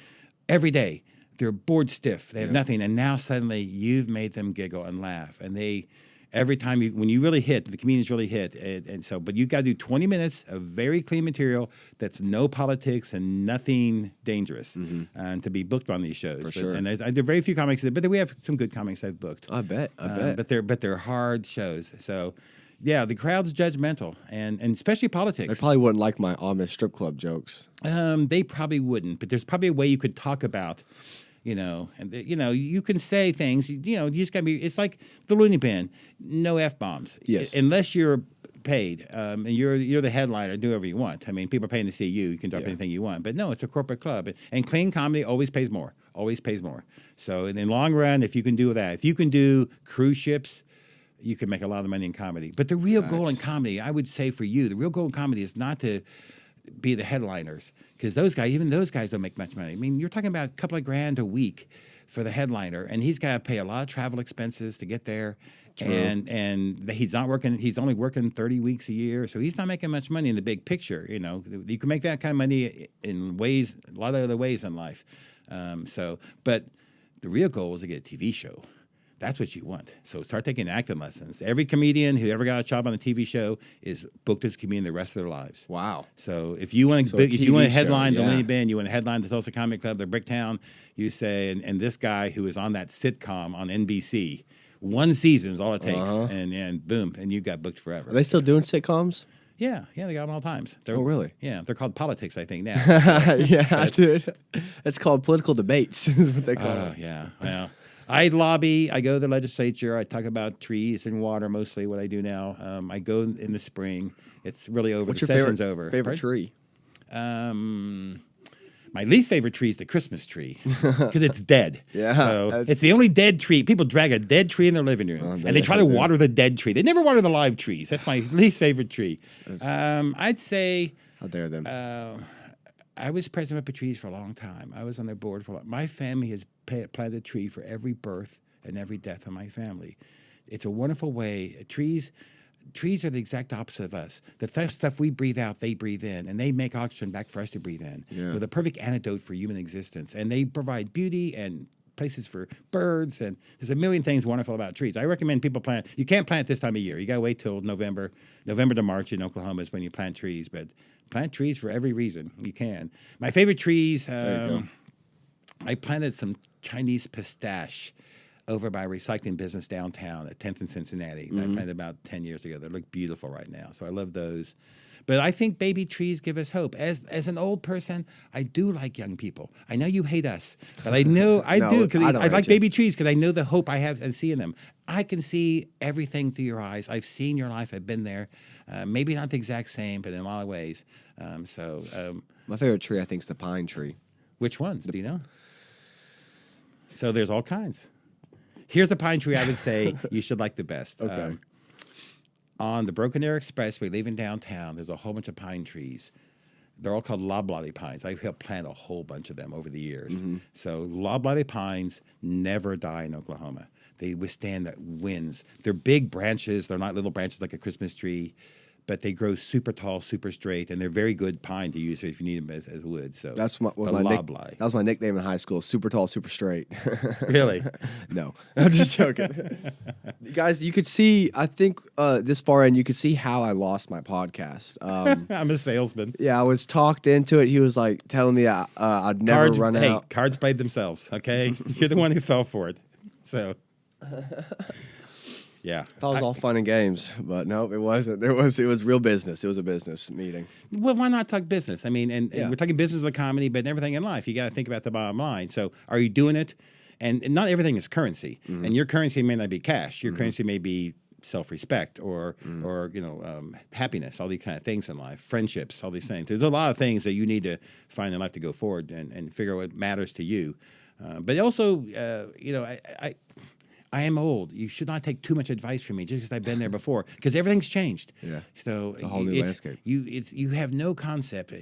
Speaker 1: every day. They're bored stiff. They have nothing, and now suddenly you've made them giggle and laugh, and they. Every time when you really hit, the comedians really hit, but you got to do 20 minutes of very clean material that's no politics and nothing dangerous, and to be booked on these shows.
Speaker 2: sure.
Speaker 1: And there are very few comics, but we have some good comics I've booked.
Speaker 2: I bet.
Speaker 1: But they're hard shows. So, yeah, the crowd's judgmental, and especially
Speaker 2: They
Speaker 1: politics.
Speaker 2: probably wouldn't like my Amish strip club jokes.
Speaker 1: They probably wouldn't, but there's probably a way you could talk about. You can say things. You just gotta be. It's like the Looney Bin, no f-bombs.
Speaker 2: Yes.
Speaker 1: Unless you're paid, and you're the headliner. Do whatever you want. I mean, people are paying to see you. You can drop anything you want. But no, it's a corporate club, and clean comedy always pays more. Always pays more. So in the long run, if you can do that, if you can do cruise ships, you can make a lot of money in comedy. But the real goal in comedy, I would say for you, the real goal in comedy is not to be the headliners, because even those guys don't make much money. I mean, you're talking about a couple of grand a week for the headliner, and he's got to pay a lot of travel expenses to get there.
Speaker 2: True.
Speaker 1: And he's not working. He's only working 30 weeks a year, so he's not making much money in the big picture. You can make that kind of money in a lot of other ways in life. But the real goal is to get a TV show. That's what you want. So start taking acting lessons. Every comedian who ever got a job on a TV show is booked as a comedian the rest of their lives.
Speaker 2: Wow.
Speaker 1: So if you want to
Speaker 2: TV
Speaker 1: headline
Speaker 2: show,
Speaker 1: the
Speaker 2: yeah.
Speaker 1: Looney Bin, you want to headline the Tulsa Comic Club, the Bricktown, you say, and this guy who is on that sitcom on NBC, one season is all it takes, and boom, and you got booked forever.
Speaker 2: Are they still doing sitcoms?
Speaker 1: Yeah, they got them all times.
Speaker 2: Oh, really?
Speaker 1: Yeah, they're called politics, I think now.
Speaker 2: Yeah, dude. It's called political debates, is what they call it.
Speaker 1: Yeah, well. I lobby. I go to the legislature. I talk about trees and water, mostly what I do now. I go in the spring. It's really over.
Speaker 2: What's
Speaker 1: the
Speaker 2: your
Speaker 1: session's over.
Speaker 2: favorite
Speaker 1: Right?
Speaker 2: tree?
Speaker 1: My least favorite tree is the Christmas tree because it's dead.
Speaker 2: Yeah,
Speaker 1: So
Speaker 2: that's-
Speaker 1: it's the only dead tree. People drag a dead tree in their living room and they
Speaker 2: yes,
Speaker 1: try
Speaker 2: I
Speaker 1: to
Speaker 2: do.
Speaker 1: water the dead tree. They never water the live trees. That's my least favorite tree. I'd say
Speaker 2: How dare them?
Speaker 1: I was president of trees for a long time. I was on their board for a long. My family has planted a tree for every birth and every death of my family. It's a wonderful way. Trees are the exact opposite of us. The stuff we breathe out, they breathe in, and they make oxygen back for us to breathe in.
Speaker 2: Yeah.
Speaker 1: They're the perfect antidote for human existence, and they provide beauty and places for birds, and there's a million things wonderful about trees. I recommend people plant. You can't plant this time of year. You got to wait till November to March in Oklahoma is when you plant trees, but plant trees for every reason you can. My favorite trees,
Speaker 2: There you go.
Speaker 1: I planted some Chinese pistache over by a recycling business downtown at 10th and Cincinnati. I planted about 10 years ago. They look beautiful right now, so I love those. But I think baby trees give us hope. As an old person, I do like young people. I know you hate us, but I know I
Speaker 2: No,
Speaker 1: do because
Speaker 2: I
Speaker 1: I
Speaker 2: don't hate
Speaker 1: like
Speaker 2: you.
Speaker 1: baby trees because I know the hope I have and see in them. I can see everything through your eyes. I've seen your life. I've been there. Maybe not the exact same, but in a lot of ways.
Speaker 2: My favorite tree, I think, is the pine tree.
Speaker 1: Which ones? Do you know? So there's all kinds. Here's the pine tree I would say you should like the best.
Speaker 2: Okay.
Speaker 1: On the Broken Arrow Expressway, leaving downtown, there's a whole bunch of pine trees. They're all called loblolly pines. I helped plant a whole bunch of them over the years. So loblolly pines never die in Oklahoma. They withstand the winds. They're big branches. They're not little branches like a Christmas tree, but they grow super tall, super straight, and they're very good pine to use if you need them as wood. So
Speaker 2: That's
Speaker 1: the loblolly.
Speaker 2: that was my nickname in high school. Super tall, super straight.
Speaker 1: Really?
Speaker 2: No, I'm just joking. You guys, you could see. I think this far in, you could see how I lost my podcast.
Speaker 1: I'm a salesman.
Speaker 2: Yeah, I was talked into it. He was like telling me I'd never run out.
Speaker 1: Cards played themselves, okay? You're the one who fell for it. So, yeah.
Speaker 2: I thought it was all fun and games, but no, it wasn't. It was real business. It was a business meeting.
Speaker 1: Well, why not talk business? I mean, and
Speaker 2: Yeah.
Speaker 1: we're talking business of comedy, but everything in life, you got to think about the bottom line. So, are you doing it? And not everything is currency. And your currency may not be cash. Your currency may be self-respect or happiness, all these kind of things in life, friendships, all these things. There's a lot of things that you need to find in life to go forward and figure out what matters to you. But also, I am old. You should not take too much advice from me just because I've been there before, because everything's changed.
Speaker 2: Yeah.
Speaker 1: So
Speaker 2: It's a whole new landscape.
Speaker 1: You have no concept.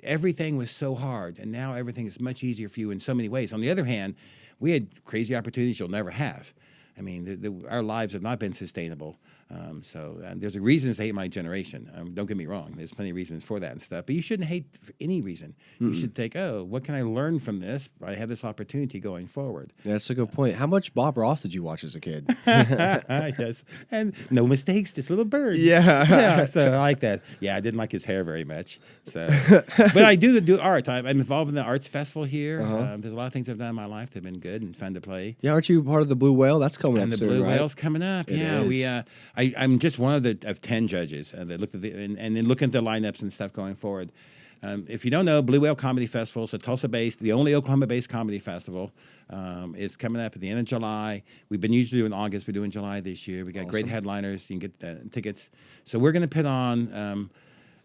Speaker 1: Everything was so hard, and now everything is much easier for you in so many ways. On the other hand, we had crazy opportunities you'll never have. I mean, our lives have not been sustainable. There's a reason to hate my generation. Don't get me wrong. There's plenty of reasons for that and stuff. But you shouldn't hate for any reason. You should think, oh, what can I learn from this? I have this opportunity going forward.
Speaker 2: Yeah, that's a good point. How much Bob Ross did you watch as a kid?
Speaker 1: Yes. And no mistakes, just little birds.
Speaker 2: Yeah.
Speaker 1: Yeah. So I like that. Yeah, I didn't like his hair very much. So, but I do art. I'm involved in the arts festival here. There's a lot of things I've done in my life that have been good and fun to play.
Speaker 2: Yeah, aren't you part of the Blue Whale? That's coming
Speaker 1: And
Speaker 2: up
Speaker 1: the
Speaker 2: soon,
Speaker 1: Blue
Speaker 2: right?
Speaker 1: Whale's coming up.
Speaker 2: It
Speaker 1: Yeah,
Speaker 2: is.
Speaker 1: I'm just one of 10 judges that looked at and then looking at the lineups and stuff going forward. If you don't know, Blue Whale Comedy Festival is a Tulsa-based, the only Oklahoma-based comedy festival. It's coming up at the end of July. We've been usually doing August. We're doing July this year. We got great headliners. You can get tickets. So we're going to put on.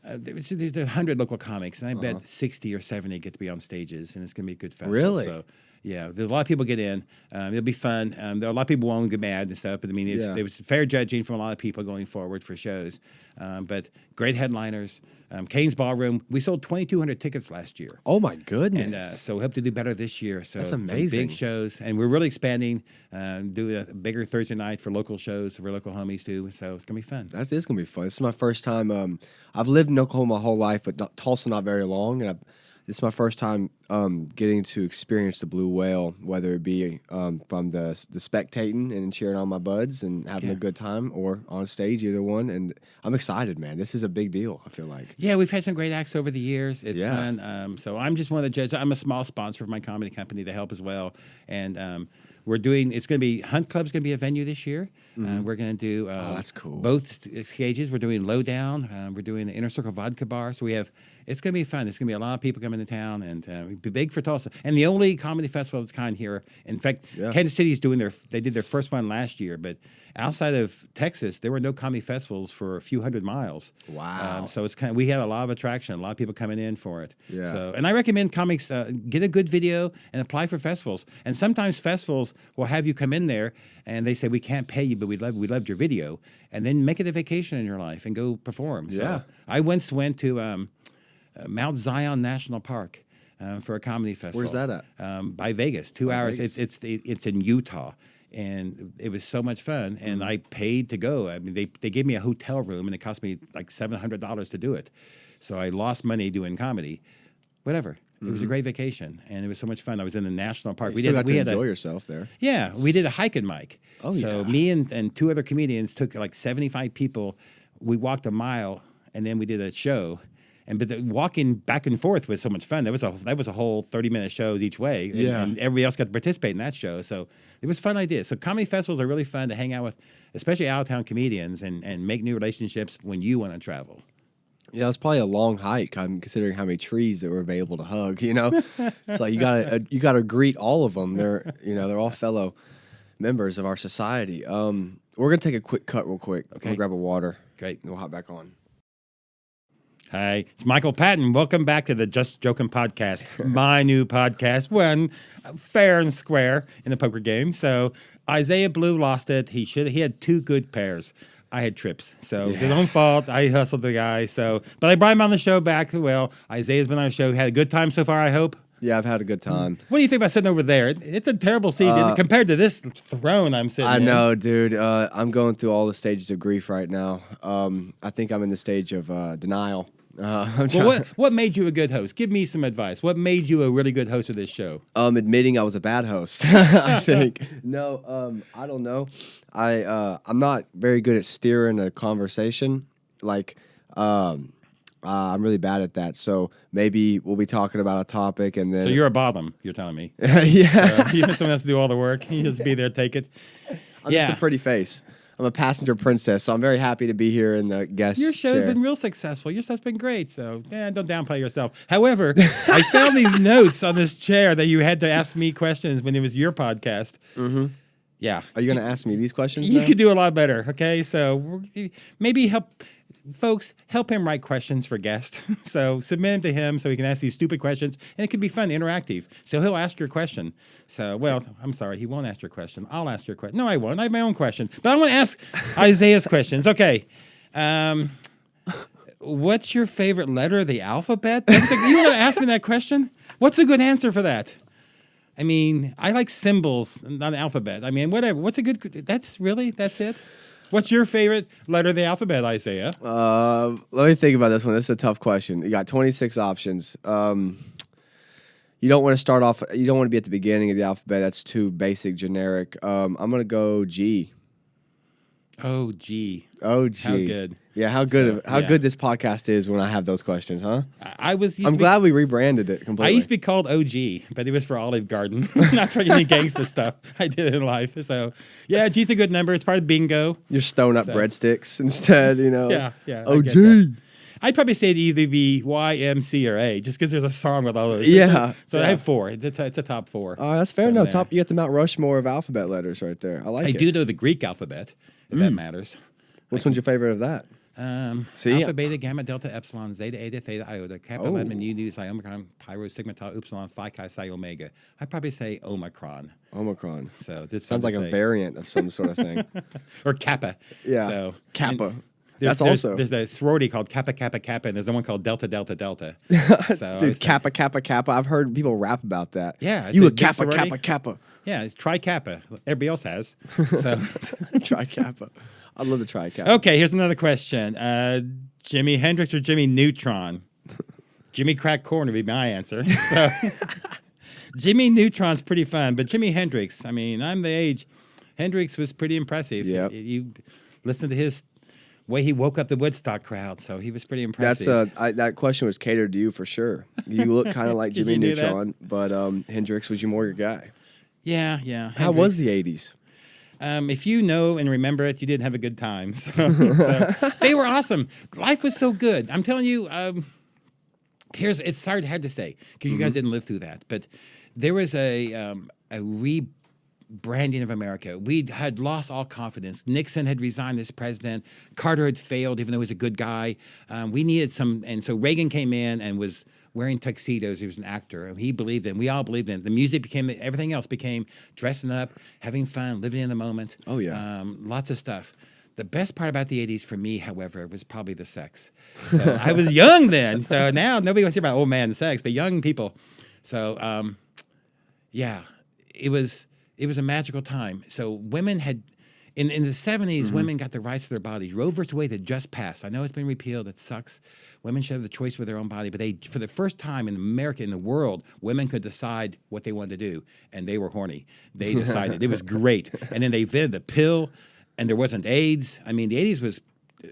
Speaker 1: There's 100 local comics, and I bet 60 or 70 get to be on stages, and it's going to be a good festival.
Speaker 2: Really?
Speaker 1: So, yeah, there's a lot of people get in. It'll be fun. There are a lot of people won't get mad and stuff, but I mean,
Speaker 2: Yeah.
Speaker 1: it was fair judging from a lot of people going forward for shows. But great headliners. Kane's Ballroom. We sold 2,200 tickets last year.
Speaker 2: Oh my goodness!
Speaker 1: And so we hope to do better this year. So
Speaker 2: That's
Speaker 1: some
Speaker 2: amazing.
Speaker 1: big shows, and we're really expanding. Do a bigger Thursday night for local shows for local homies too. So it's gonna be fun.
Speaker 2: That is gonna be fun. This is my first time. I've lived in Oklahoma my whole life, but Tulsa not very long. And this is my first time getting to experience the Blue Whale, whether it be from the spectating and cheering on my buds and having a good time, or on stage, either one. And I'm excited, man. This is a big deal. I feel like.
Speaker 1: Yeah, we've had some great acts over the years. It's
Speaker 2: Yeah.
Speaker 1: fun. So I'm just one of the judges. I'm a small sponsor of my comedy company to help as well. And we're doing. It's going to be Hunt Club's going to be a venue this year. We're going to do
Speaker 2: that's cool.
Speaker 1: both stages. We're doing Lowdown. We're doing the Inner Circle Vodka Bar. So it's going to be fun. There's going to be a lot of people coming to town, and it'll be big for Tulsa. And the only comedy festival of its kind here. In fact, Kansas City's they did their first one last year, but outside of Texas, there were no comedy festivals for a few hundred miles.
Speaker 2: Wow.
Speaker 1: So it's we had a lot of attraction, a lot of people coming in for it.
Speaker 2: Yeah.
Speaker 1: So, and I recommend comics get a good video and apply for festivals. And sometimes festivals will have you come in there and they say, we can't pay you, but we loved your video. And then make it a vacation in your life and go perform. So
Speaker 2: Yeah.
Speaker 1: I once went to Mount Zion National Park for a comedy festival.
Speaker 2: Where's that at?
Speaker 1: By Vegas, 2 hours.
Speaker 2: Vegas.
Speaker 1: It's in Utah. And it was so much fun, and I paid to go. I mean, they gave me a hotel room, and it cost me like $700 to do it. So I lost money doing comedy. Whatever. It was a great vacation, and it was so much fun. I was in the national park.
Speaker 2: You still got to enjoy yourself there.
Speaker 1: Yeah, we did a hike and Mike.
Speaker 2: Oh,
Speaker 1: so
Speaker 2: yeah.
Speaker 1: me and two other comedians took like 75 people. We walked a mile, and then we did a show. But the walking back and forth was so much fun. That was a whole 30-minute shows each way. And everybody else got to participate in that show. So it was a fun idea. So comedy festivals are really fun to hang out with, especially out-of-town comedians, and make new relationships when you want to travel.
Speaker 2: Yeah, it's probably a long hike. I'm considering how many trees that were available to hug. You know, it's like you gotta greet all of them. They're all fellow members of our society. We're gonna take a quick cut real quick.
Speaker 1: Okay.
Speaker 2: We'll grab a water.
Speaker 1: Great.
Speaker 2: And we'll hop back on.
Speaker 1: Hi, it's Micheal Patton. Welcome back to the Just Joking podcast, my new podcast, one fair and square in the poker game. So Isaiah Blue lost it. He had two good pairs. I had trips, so it's his own fault. I hustled the guy. But I brought him on the show back. Well, Isaiah's been on the show. Had a good time so far, I hope.
Speaker 2: Yeah, I've had a good time.
Speaker 1: What do you think about sitting over there? It's a terrible seat compared to this throne I'm sitting in.
Speaker 2: I know, dude. I'm going through all the stages of grief right now. I think I'm in the stage of denial.
Speaker 1: Well, what made you a good host? Give me some advice. What made you a really good host of this show?
Speaker 2: Admitting I was a bad host. I think no. I don't know. I'm not very good at steering a conversation. Like, I'm really bad at that. So maybe we'll be talking about a topic, and then
Speaker 1: So you're a bottom. You're telling me.
Speaker 2: yeah.
Speaker 1: You have someone else to do all the work. You just be there, take it.
Speaker 2: I'm just a pretty face. I'm a passenger princess, so I'm very happy to be here in the guest
Speaker 1: Your show's
Speaker 2: chair.
Speaker 1: been real successful. Your stuff's been great. So, don't downplay yourself. However, I found these notes on this chair that you had to ask me questions when it was your podcast. Mm-hmm. Yeah.
Speaker 2: Are you going to ask me these questions
Speaker 1: You
Speaker 2: now?
Speaker 1: could do a lot better, okay? So maybe help him write questions for guests. So submit them to him so he can ask these stupid questions, and it could be fun, interactive. So he'll ask your question. So, I'm sorry, he won't ask your question. I'll ask your question. No, I won't. I have my own question. But I want to ask Isaiah's questions. Okay. What's your favorite letter of the alphabet? You were going to ask me that question? What's a good answer for that? I mean, I like symbols, not an alphabet. I mean, whatever. What's a good... That's it? What's your favorite letter of the alphabet, Isaiah?
Speaker 2: Let me think about this one. This is a tough question. You got 26 options. You don't want to start off... You don't want to be at the beginning of the alphabet. That's too basic, generic. I'm going to go G.
Speaker 1: Oh, G.
Speaker 2: Oh, G.
Speaker 1: How good.
Speaker 2: Yeah, how good this podcast is when I have those questions, huh? I'm glad we rebranded it completely.
Speaker 1: I used to be called OG, but it was for Olive Garden, not for any gangsta stuff I did in life. So, yeah, G's a good number. It's part of bingo.
Speaker 2: You're stone up breadsticks instead, you know?
Speaker 1: Yeah.
Speaker 2: OG.
Speaker 1: I'd probably say it'd either be Y, M, C, or A, just because there's a song with all those.
Speaker 2: Yeah.
Speaker 1: So I have four. It's a top four.
Speaker 2: Oh, that's fair enough. You got the Mount Rushmore of alphabet letters right there. I like it.
Speaker 1: I do know the Greek alphabet, if that matters.
Speaker 2: Which one's your favorite of that?
Speaker 1: Alpha, beta, gamma, delta, epsilon, zeta, eta, theta, iota, kappa, lemma, nu, psi, omicron, pi, sigma, tau, upsilon, phi, chi, psi, omega. I'd probably say Omicron.
Speaker 2: Omicron.
Speaker 1: So this
Speaker 2: sounds like a variant of some sort of thing.
Speaker 1: Or Kappa.
Speaker 2: Yeah.
Speaker 1: So
Speaker 2: Kappa.
Speaker 1: There's a sorority called Kappa, Kappa, Kappa, and there's the one called Delta, Delta, Delta. So
Speaker 2: dude, Kappa, Kappa, Kappa. I've heard people rap about that.
Speaker 1: Yeah.
Speaker 2: You a Kappa, Kappa, Kappa.
Speaker 1: Yeah, it's Tri Kappa. Everybody else has. So
Speaker 2: Tri Kappa. I'd love to try Kappa.
Speaker 1: Okay, here's another question. Jimi Hendrix or Jimmy Neutron? Jimmy Crack Corn would be my answer. So Jimmy Neutron's pretty fun, but Jimi Hendrix, I mean, I'm the age. Hendrix was pretty impressive.
Speaker 2: Yep.
Speaker 1: You listen to his way he woke up the Woodstock crowd, so he was pretty impressive.
Speaker 2: That question was catered to you for sure. You look kind of like Jimmy Neutron, but Hendrix was more your guy.
Speaker 1: Yeah.
Speaker 2: How was the 80s?
Speaker 1: If you know and remember it, you didn't have a good time. So they were awesome. Life was so good. I'm telling you. It's hard to say because you guys didn't live through that, but there was a rebranding of America. We had lost all confidence. Nixon had resigned as president. Carter had failed, even though he was a good guy. We needed some, and so Reagan came in and was wearing tuxedos. He was an actor, and he believed in. We all believed in. The music became everything else became dressing up, having fun, living in the moment.
Speaker 2: Oh yeah,
Speaker 1: lots of stuff. The best part about the 80s for me, however, was probably the sex. So I was young then. So now nobody wants to hear about old man sex, but young people. So yeah, it was a magical time. So women had. In the 70s, women got the rights to their bodies. Roe versus Wade had just passed. I know it's been repealed. It sucks. Women should have the choice with their own body. But for the first time in America, in the world, women could decide what they wanted to do. And they were horny. They decided. It was great. And then they invented the pill, and there wasn't AIDS. I mean, the 80s was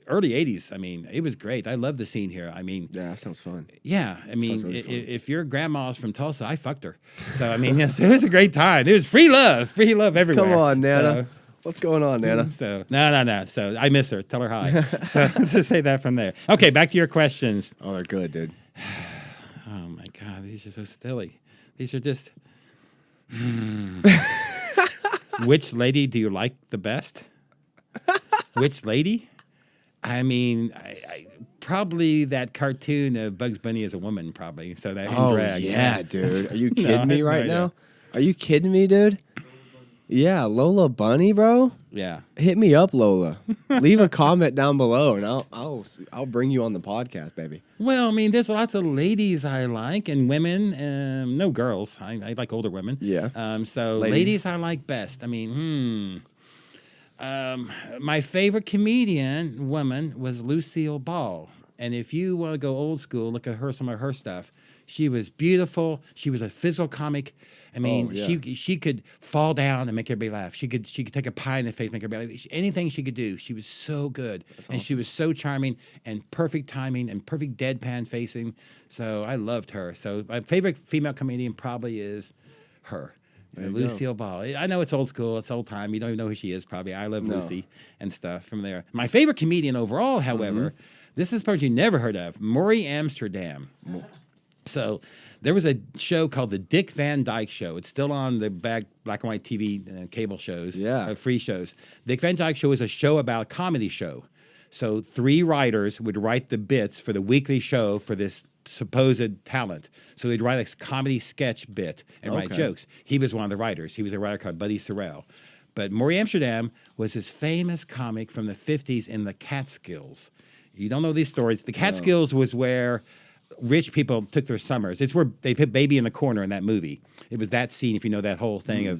Speaker 1: early 80s. I mean, it was great. I love the scene here. I mean.
Speaker 2: Yeah, that sounds fun.
Speaker 1: Yeah. I mean, really if your grandma's from Tulsa, I fucked her. So, I mean, yes, it was a great time. It was free love everywhere.
Speaker 2: Come on, Nana. What's going on, Nana?
Speaker 1: So no. So I miss her. Tell her hi. So to say that from there. Okay, back to your questions.
Speaker 2: Oh, they're good, dude.
Speaker 1: Oh my God, these are so silly. These are just. Which lady do you like the best? Which lady? I mean, I probably that cartoon of Bugs Bunny as a woman, probably. So that.
Speaker 2: Oh
Speaker 1: drag,
Speaker 2: yeah, dude. Are you kidding me right now? Are you kidding me, dude? Yeah, Lola Bunny, bro.
Speaker 1: Yeah.
Speaker 2: Hit me up, Lola. Leave a comment down below, and I'll bring you on the podcast, baby.
Speaker 1: Well, I mean, there's lots of ladies I like and women. No girls. I like older women.
Speaker 2: Yeah.
Speaker 1: So ladies I like best. I mean, my favorite comedian woman was Lucille Ball, and if you want to go old school, look at some of her stuff. She was beautiful. She was a physical comic. I mean, she could fall down and make everybody laugh. She could take a pie in the face, make everybody laugh. Anything she could do, she was so good. That's awesome. And she was so charming and perfect timing and perfect deadpan facing. So I loved her. So my favorite female comedian probably is her. Lucille Ball. I know it's old school. It's old time. You don't even know who she is probably. I love Lucy and stuff from there. My favorite comedian overall, however, this is part you never heard of, Maury Amsterdam. So there was a show called the Dick Van Dyke Show. It's still on the black and white TV cable shows, free shows. Dick Van Dyke Show is a show about a comedy show. So 3 writers would write the bits for the weekly show for this supposed talent. So they'd write a comedy sketch bit and write jokes. He was one of the writers. He was a writer called Buddy Sorrell. But Maury Amsterdam was this famous comic from the 50s in the Catskills. You don't know these stories. The Catskills was where rich people took their summers. It's where they put Baby in the Corner in that movie. It was that scene, if you know that whole thing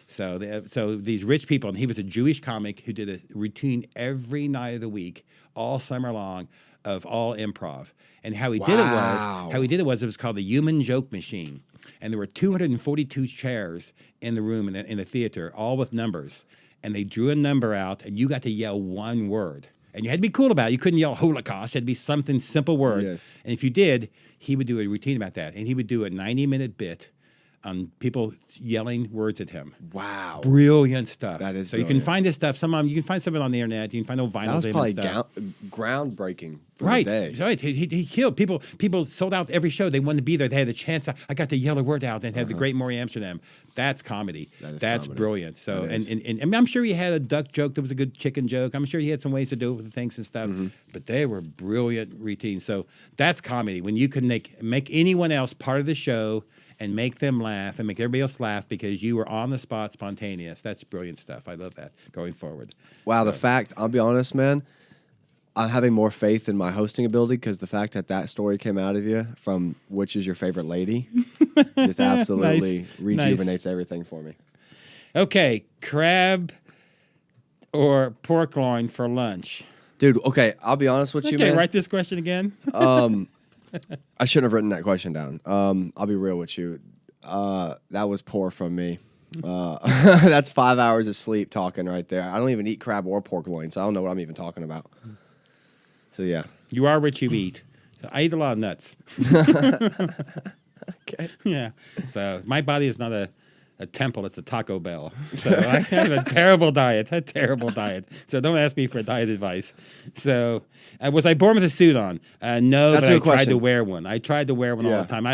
Speaker 1: so these rich people, and he was a Jewish comic who did a routine every night of the week, all summer long, of all improv. And how he did it was called the Human Joke Machine. And there were 242 chairs in the room in the theater, all with numbers. And they drew a number out, and you got to yell one word. And you had to be cool about it. You couldn't yell Holocaust. It had to be something simple word. Yes. And if you did, he would do a routine about that. And he would do a 90-minute bit on people yelling words at him.
Speaker 2: Wow.
Speaker 1: Brilliant stuff.
Speaker 2: That is
Speaker 1: so brilliant. You can find this stuff. You can find some of it on the internet. You can find old vinyls.
Speaker 2: That was probably groundbreaking for the day.
Speaker 1: Right. He killed people. People sold out every show. They wanted to be there. They had a chance. I got to yell a word out and had the great Maury Amsterdam. That's comedy. That's comedy. Brilliant. So and I'm sure he had a duck joke that was a good chicken joke. I'm sure he had some ways to do it with the things and stuff. But they were brilliant routines. So that's comedy. When you can make anyone else part of the show and make them laugh and make everybody else laugh because you were on the spot, spontaneous. That's brilliant stuff. I love that going forward.
Speaker 2: Wow, the fact, I'll be honest, man, I'm having more faith in my hosting ability because the fact that story came out of you from which is your favorite lady just absolutely rejuvenates everything for me. Okay,
Speaker 1: crab or pork loin for lunch?
Speaker 2: Dude, okay, I'll be honest with you, man.
Speaker 1: Write this question again.
Speaker 2: I shouldn't have written that question down. I'll be real with you. That was poor from me. That's 5 hours of sleep talking right there. I don't even eat crab or pork loin, so I don't know what I'm even talking about. So, yeah.
Speaker 1: You are what you eat. I eat a lot of nuts.
Speaker 2: Okay.
Speaker 1: Yeah. So my body is not a a temple, it's a Taco Bell. So I have a terrible diet, So don't ask me for diet advice. So was I born with a suit on? No,
Speaker 2: That's
Speaker 1: but
Speaker 2: a
Speaker 1: I
Speaker 2: good
Speaker 1: tried to
Speaker 2: question.
Speaker 1: wear one. I tried to wear one all
Speaker 2: Yeah.
Speaker 1: the time.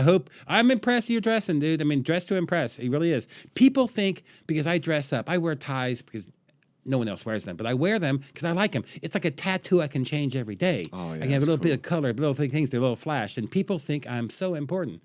Speaker 1: I'm impressed you're dressing, dude. I mean, dress to impress. He really is. People think because I dress up, I wear ties because no one else wears them, but I wear them because I like them. It's like a tattoo I can change every day.
Speaker 2: Oh, yeah,
Speaker 1: I can have a
Speaker 2: that's
Speaker 1: little bit
Speaker 2: cool.
Speaker 1: of color, little things, they're a little flash, and people think I'm so important.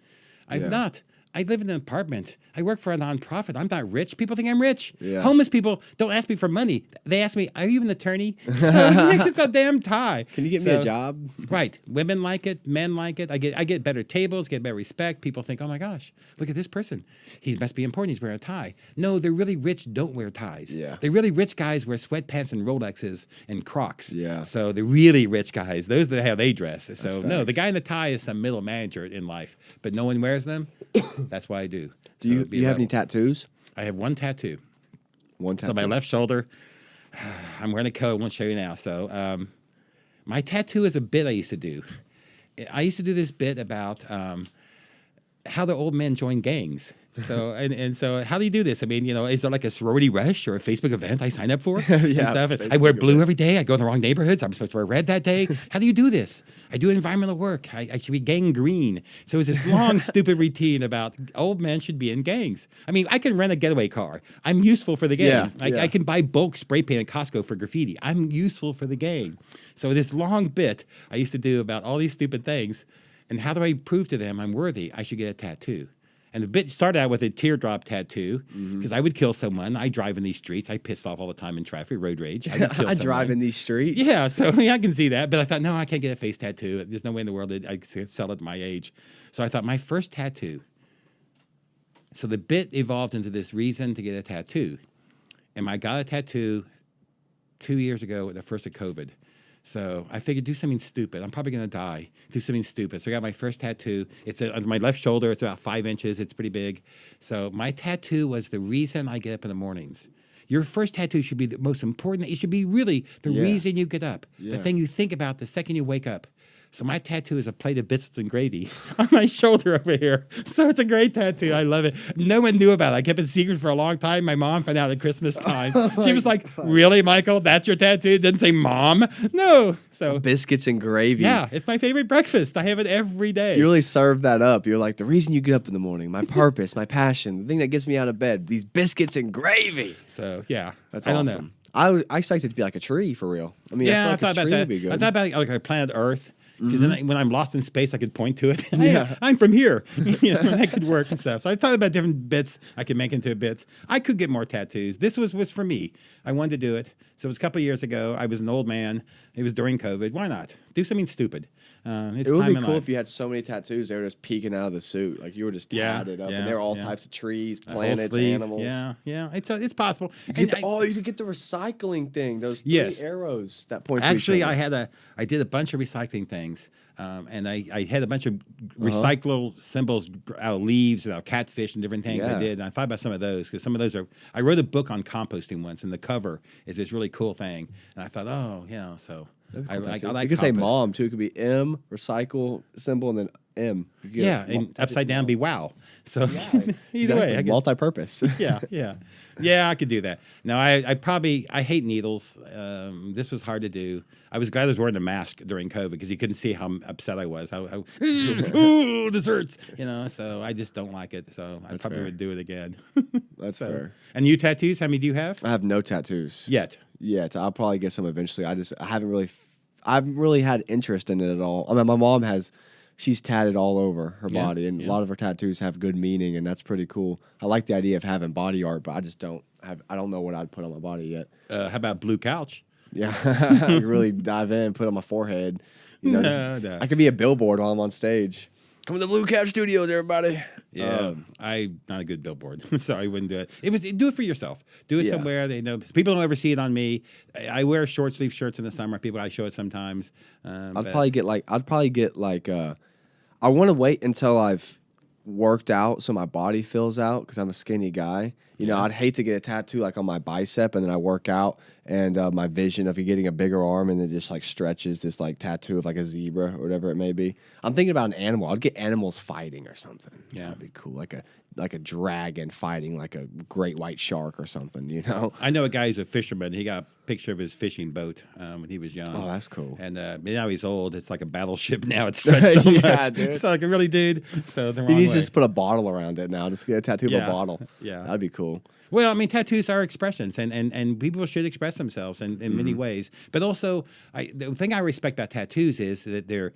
Speaker 1: I'm
Speaker 2: Yeah.
Speaker 1: not. I live in an apartment. I work for a nonprofit. I'm not rich. People think I'm rich.
Speaker 2: Yeah.
Speaker 1: Homeless people don't ask me for money. They ask me, "Are you an attorney?" So it's a damn tie.
Speaker 2: Can you get me a job?
Speaker 1: Right. Women like it. Men like it. I get better tables, get better respect. People think, "Oh my gosh, look at this person. He must be important. He's wearing a tie." No, the really rich don't wear ties.
Speaker 2: Yeah.
Speaker 1: The really rich guys wear sweatpants and Rolexes and Crocs.
Speaker 2: Yeah.
Speaker 1: So the really rich guys, those are how they dress. So no,
Speaker 2: facts.
Speaker 1: the guy in the tie is some middle manager in life, but no one wears them. That's why I do.
Speaker 2: Do you have any tattoos?
Speaker 1: I have one tattoo.
Speaker 2: One
Speaker 1: So
Speaker 2: tattoo.
Speaker 1: my left shoulder, I'm wearing a coat. I won't show you now. So my tattoo is a bit I used to do. I used to do this bit about how the old men join gangs. So and so how do you do this? I mean, is there like a sorority rush or a Facebook event I sign up for? And stuff? I wear blue every day. I go in the wrong neighborhoods. I'm supposed to wear red that day. How do you do this? I do environmental work. I should be gang green. So it was this long, stupid routine about old men should be in gangs. I mean, I can rent a getaway car. I'm useful for the gang.
Speaker 2: Yeah,
Speaker 1: I can buy bulk spray paint at Costco for graffiti. I'm useful for the gang. So this long bit I used to do about all these stupid things, and how do I prove to them I'm worthy? I should get a tattoo. And the bit started out with a teardrop tattoo because I would kill someone. I drive in these streets. I piss off all the time in traffic, road rage. I would kill
Speaker 2: I
Speaker 1: someone.
Speaker 2: drive in these streets.
Speaker 1: Yeah, so I can see that. But I thought, no, I can't get a face tattoo. There's no way in the world that I could sell it at my age. So I thought, my first tattoo. So the bit evolved into this reason to get a tattoo. And I got a tattoo 2 years ago at the first of COVID. So I figured do something stupid. I'm probably going to die. Do something stupid. So I got my first tattoo. It's on my left shoulder. It's about 5 inches. It's pretty big. So my tattoo was the reason I get up in the mornings. Your first tattoo should be the most important. It should be really the reason you get up. The thing you think about the second you wake up. So my tattoo is a plate of biscuits and gravy on my shoulder over here. So it's a great tattoo. I love it. No one knew about it. I kept it secret for a long time. My mom found out at Christmas time. She was like, "Really, Michael? That's your tattoo?" It didn't say mom. No. So
Speaker 2: Biscuits and gravy.
Speaker 1: yeah, it's my favorite breakfast. I have it every day.
Speaker 2: You really serve that up. You're like, the reason you get up in the morning, my purpose, my passion, the thing that gets me out of bed, these biscuits and gravy.
Speaker 1: So yeah,
Speaker 2: That's
Speaker 1: I don't
Speaker 2: awesome.
Speaker 1: know.
Speaker 2: I expect it to be like a tree for real. I mean,
Speaker 1: Yeah, I
Speaker 2: I feel
Speaker 1: thought
Speaker 2: like a
Speaker 1: about
Speaker 2: tree
Speaker 1: that.
Speaker 2: would be good.
Speaker 1: I thought about like a planet Earth. Because then when I'm lost in space, I could point to it.
Speaker 2: Yeah.
Speaker 1: I'm from here. That could work and stuff. So I thought about different bits I could make into bits. I could get more tattoos. This was for me. I wanted to do it. So it was a couple of years ago. I was an old man. It was during COVID. Why not? Do something stupid. It's
Speaker 2: It would
Speaker 1: time
Speaker 2: be
Speaker 1: in
Speaker 2: cool
Speaker 1: life.
Speaker 2: if you had so many tattoos, they were just peeking out of the suit. Like you were just tatted up,
Speaker 1: yeah,
Speaker 2: and they were all
Speaker 1: yeah.
Speaker 2: types of trees,
Speaker 1: A whole
Speaker 2: planets,
Speaker 1: sleeve.
Speaker 2: animals.
Speaker 1: Yeah. It's possible.
Speaker 2: You
Speaker 1: And
Speaker 2: get you could get the recycling thing, those three
Speaker 1: Yes.
Speaker 2: arrows that point to
Speaker 1: Actually,
Speaker 2: each other.
Speaker 1: I did a bunch of recycling things, and I had a bunch of recyclable symbols out of leaves and out of catfish and different things I
Speaker 2: Yeah.
Speaker 1: did. And I thought about some of those because some of those are. I wrote a book on composting once, and the cover is this really cool thing. And I thought, oh yeah, so I like
Speaker 2: You could say
Speaker 1: compost.
Speaker 2: mom too. It could be M, recycle symbol, and then M. You could get
Speaker 1: Yeah,
Speaker 2: it-
Speaker 1: and upside down be wow. So either
Speaker 2: Exactly.
Speaker 1: way, I could,
Speaker 2: multi-purpose.
Speaker 1: yeah, I could do that. No, I hate needles. This was hard to do. I was glad I was wearing a mask during COVID because you couldn't see how upset I was. Ooh, this hurts. So I just don't like it. So I probably
Speaker 2: fair.
Speaker 1: would do it again.
Speaker 2: That's fair.
Speaker 1: And you tattoos? How many do you have?
Speaker 2: I have no tattoos
Speaker 1: Yet.
Speaker 2: yet. I'll probably get some eventually. I haven't really had interest in it at all. I mean, my mom has. She's tatted all over her body, and a lot of her tattoos have good meaning, and that's pretty cool. I like the idea of having body art, but I don't know what I'd put on my body yet.
Speaker 1: How about blue couch?
Speaker 2: Yeah, I could really dive in, put it on my forehead.
Speaker 1: No.
Speaker 2: I could be a billboard while I'm on stage. Come to the Blue Couch Studios, everybody.
Speaker 1: Yeah, I'm not a good billboard, so I wouldn't do it. Do it for yourself. Do it somewhere they know. People don't ever see it on me. I wear short sleeve shirts in the summer. I show it sometimes.
Speaker 2: I'd probably get like I want to wait until I've worked out so my body fills out because I'm a skinny guy. I'd hate to get a tattoo like on my bicep and then I work out and my vision of getting a bigger arm and then just like stretches this like tattoo of like a zebra or whatever it may be. I'm thinking about an animal. I'd get animals fighting or something.
Speaker 1: Yeah.
Speaker 2: That'd be cool. Like a like a dragon fighting like a great white shark or something, you know?
Speaker 1: I know a guy who's a fisherman. He got a picture of his fishing boat when he was young.
Speaker 2: Oh, that's cool.
Speaker 1: And now he's old. It's like a battleship now. It's stretched so
Speaker 2: Yeah,
Speaker 1: much.
Speaker 2: dude.
Speaker 1: So like, really, dude. So the
Speaker 2: He
Speaker 1: wrong
Speaker 2: needs
Speaker 1: way.
Speaker 2: to just put a bottle around it now. Just get a tattoo of
Speaker 1: Yeah,
Speaker 2: a bottle.
Speaker 1: yeah.
Speaker 2: That'd be cool.
Speaker 1: Well, I mean, tattoos are expressions, and people should express themselves in many ways. But also, the thing I respect about tattoos is that they're,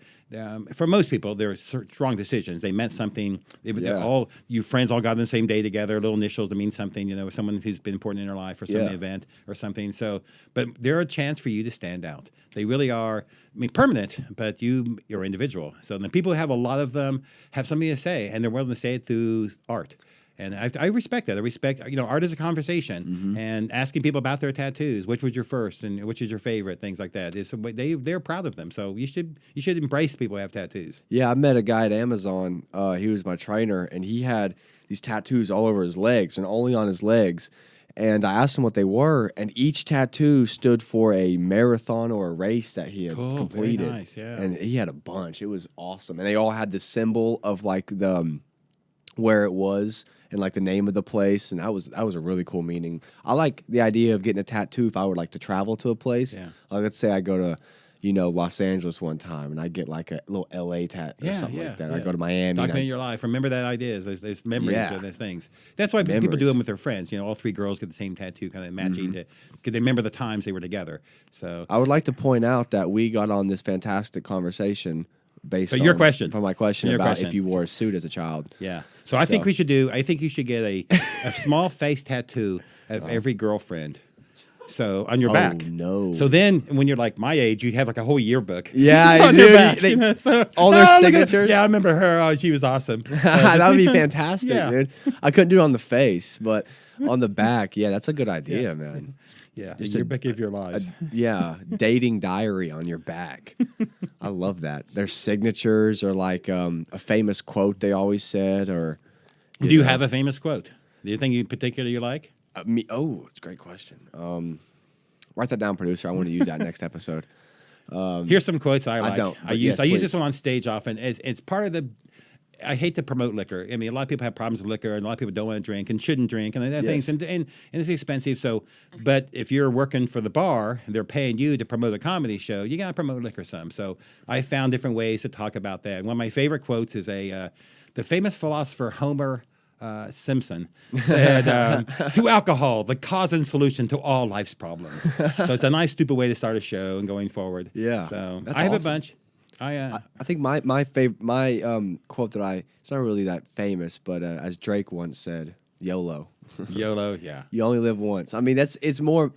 Speaker 1: for most people, they're strong decisions. They meant something. They're all you friends all got on the same day together, little initials to mean something. You know, someone who's been important in their life or some event or something. So, but they're a chance for you to stand out. They really are. I mean, permanent, but you're individual. So the people who have a lot of them have something to say, and they're willing to say it through art. And I respect that. I respect, art is a conversation, and asking people about their tattoos. Which was your first, and which is your favorite? Things like that. They're proud of them. So you should embrace people who have tattoos.
Speaker 2: Yeah, I met a guy at Amazon. He was my trainer, and he had these tattoos all over his legs and only on his legs. And I asked him what they were, and each tattoo stood for a marathon or a race that he had completed.
Speaker 1: Very nice, yeah.
Speaker 2: And he had a bunch. It was awesome, and they all had the symbol of like the where it was and like the name of the place, and that was a really cool meaning. I like the idea of getting a tattoo if I would like to travel to a place.
Speaker 1: Yeah.
Speaker 2: Like, let's say I go to Los Angeles one time, and I get like a little LA tat or something like that. Or I go to Miami.
Speaker 1: Document your life. Remember that ideas. There's memories of those things. That's why people do them with their friends. All three girls get the same tattoo, kind of matching because they remember the times they were together. So
Speaker 2: I would like to point out that we got on this fantastic conversation based on
Speaker 1: your question.
Speaker 2: From my question
Speaker 1: Your
Speaker 2: about
Speaker 1: question.
Speaker 2: if you wore a suit as a child.
Speaker 1: Yeah. So I think you should get a small face tattoo of every girlfriend. So on your back.
Speaker 2: Oh, no.
Speaker 1: So then when you're like my age, you'd have like a whole yearbook.
Speaker 2: Yeah,
Speaker 1: on
Speaker 2: dude,
Speaker 1: your back,
Speaker 2: all their signatures.
Speaker 1: Yeah, I remember her. Oh, she was awesome.
Speaker 2: That would be fantastic,
Speaker 1: Yeah.
Speaker 2: dude. I couldn't do it on the face, but on the back, yeah, that's a good idea, man.
Speaker 1: Yeah,
Speaker 2: Just
Speaker 1: yearbook of your lives.
Speaker 2: Dating diary on your back. I love that. Their signatures are like a famous quote they always said, or
Speaker 1: Do you have a famous quote? Do you think in particular you like?
Speaker 2: it's a great question. Write that down, producer. I want to use that next episode.
Speaker 1: Here's some quotes I like.
Speaker 2: don't,
Speaker 1: I
Speaker 2: but
Speaker 1: use
Speaker 2: yes, please.
Speaker 1: this one on stage often. It's part of the. I hate to promote liquor. I mean, a lot of people have problems with liquor, and a lot of people don't want to drink and shouldn't drink, and things, and it's expensive. So, but if you're working for the bar and they're paying you to promote a comedy show, you got to promote liquor some. So, I found different ways to talk about that. And one of my favorite quotes is the famous philosopher Homer Simpson said, "To alcohol, the cause and solution to all life's problems." So it's a nice, stupid way to start a show and going forward.
Speaker 2: Yeah,
Speaker 1: So
Speaker 2: that's
Speaker 1: I have
Speaker 2: awesome.
Speaker 1: a bunch.
Speaker 2: I think my favorite quote that it's not really that famous, but as Drake once said, YOLO.
Speaker 1: YOLO, yeah.
Speaker 2: You only live once. I mean, it's more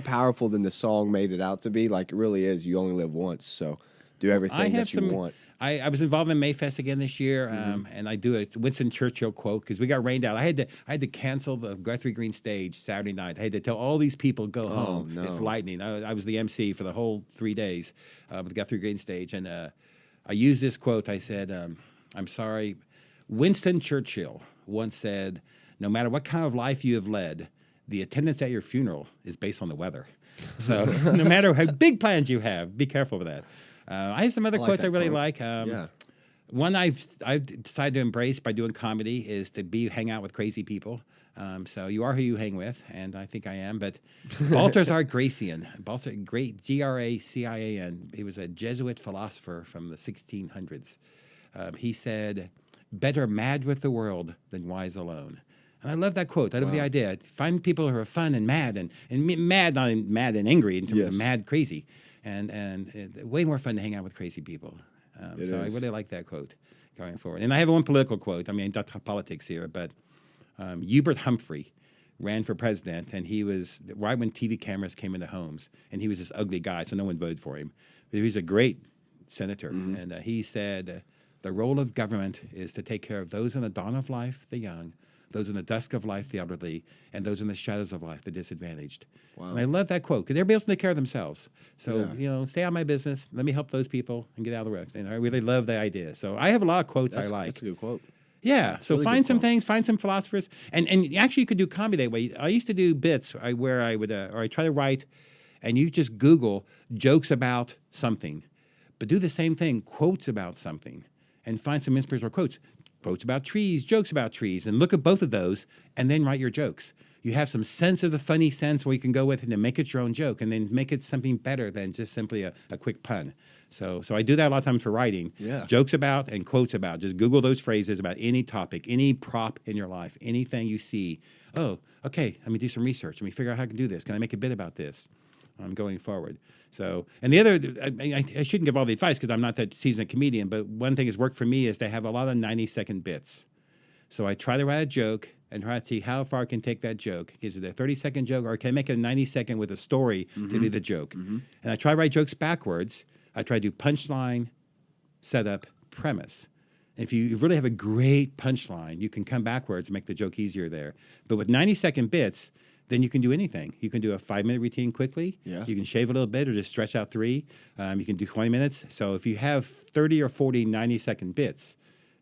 Speaker 2: powerful than the song made it out to be. Like, it really is. You only live once, so do everything that you want.
Speaker 1: I was involved in Mayfest again this year, and I do a Winston Churchill quote because we got rained out. I had to cancel the Guthrie Green stage Saturday night. I had to tell all these people go home.
Speaker 2: No.
Speaker 1: It's lightning. I was the MC for the whole 3 days of the Guthrie Green stage, and I used this quote. I said, "I'm sorry." Winston Churchill once said, "No matter what kind of life you have led, the attendance at your funeral is based on the weather." So no matter how big plans you have, be careful with that. I have some other quotes I really like. One I've decided to embrace by doing comedy is to hang out with crazy people. So you are who you hang with, and I think I am. But Balthazar Gracian, Gracian, he was a Jesuit philosopher from the 1600s. He said, "Better mad with the world than wise alone." And I love that quote. I love the idea. Find people who are fun and mad, and mad, not mad and angry in terms of mad, crazy. And way more fun to hang out with crazy people. So I really like that quote going forward. And I have one political quote. I mean, not politics here, but Hubert Humphrey ran for president, and he was right when TV cameras came into homes, and he was this ugly guy, so no one voted for him. But he was a great senator, and he said, "The role of government is to take care of those in the dawn of life, the young, those in the dusk of life, the elderly, and those in the shadows of life, the disadvantaged." Wow. And I love that quote because everybody else can take care of themselves. So, stay out of my business. Let me help those people and get out of the way. And I really love that idea. So I have a lot of quotes I like.
Speaker 2: That's a good quote.
Speaker 1: Yeah. So
Speaker 2: really
Speaker 1: find
Speaker 2: good
Speaker 1: some
Speaker 2: quote.
Speaker 1: things, find some philosophers. And actually you could do comedy that way. I used to do bits where I would, or I try to write, and you just Google jokes about something. But do the same thing, quotes about something, and find some inspirational quotes. quotes about trees, jokes about trees, and look at both of those and then write your jokes. You have some sense of the funny sense where you can go with it and then make it your own joke and then make it something better than just simply a quick pun. So I do that a lot of times for writing.
Speaker 2: Yeah.
Speaker 1: Jokes about and quotes about. Just Google those phrases about any topic, any prop in your life, anything you see. Oh, okay, let me do some research. Let me figure out how I can do this. Can I make a bit about this? Going forward. So, and the other, I shouldn't give all the advice because I'm not that seasoned comedian, but one thing that's worked for me is to have a lot of 90-second bits. So I try to write a joke and try to see how far I can take that joke. Is it a 30-second joke or can I make it a 90-second with a story to do the joke? And I try to write jokes backwards. I try to do punchline, setup, premise. If you really have a great punchline, you can come backwards and make the joke easier there. But with 90-second bits, then you can do anything. You can do a 5-minute routine quickly.
Speaker 2: Yeah.
Speaker 1: You can shave a little bit or just stretch out 3. You can do 20 minutes. So if you have 30 or 40 90-second bits,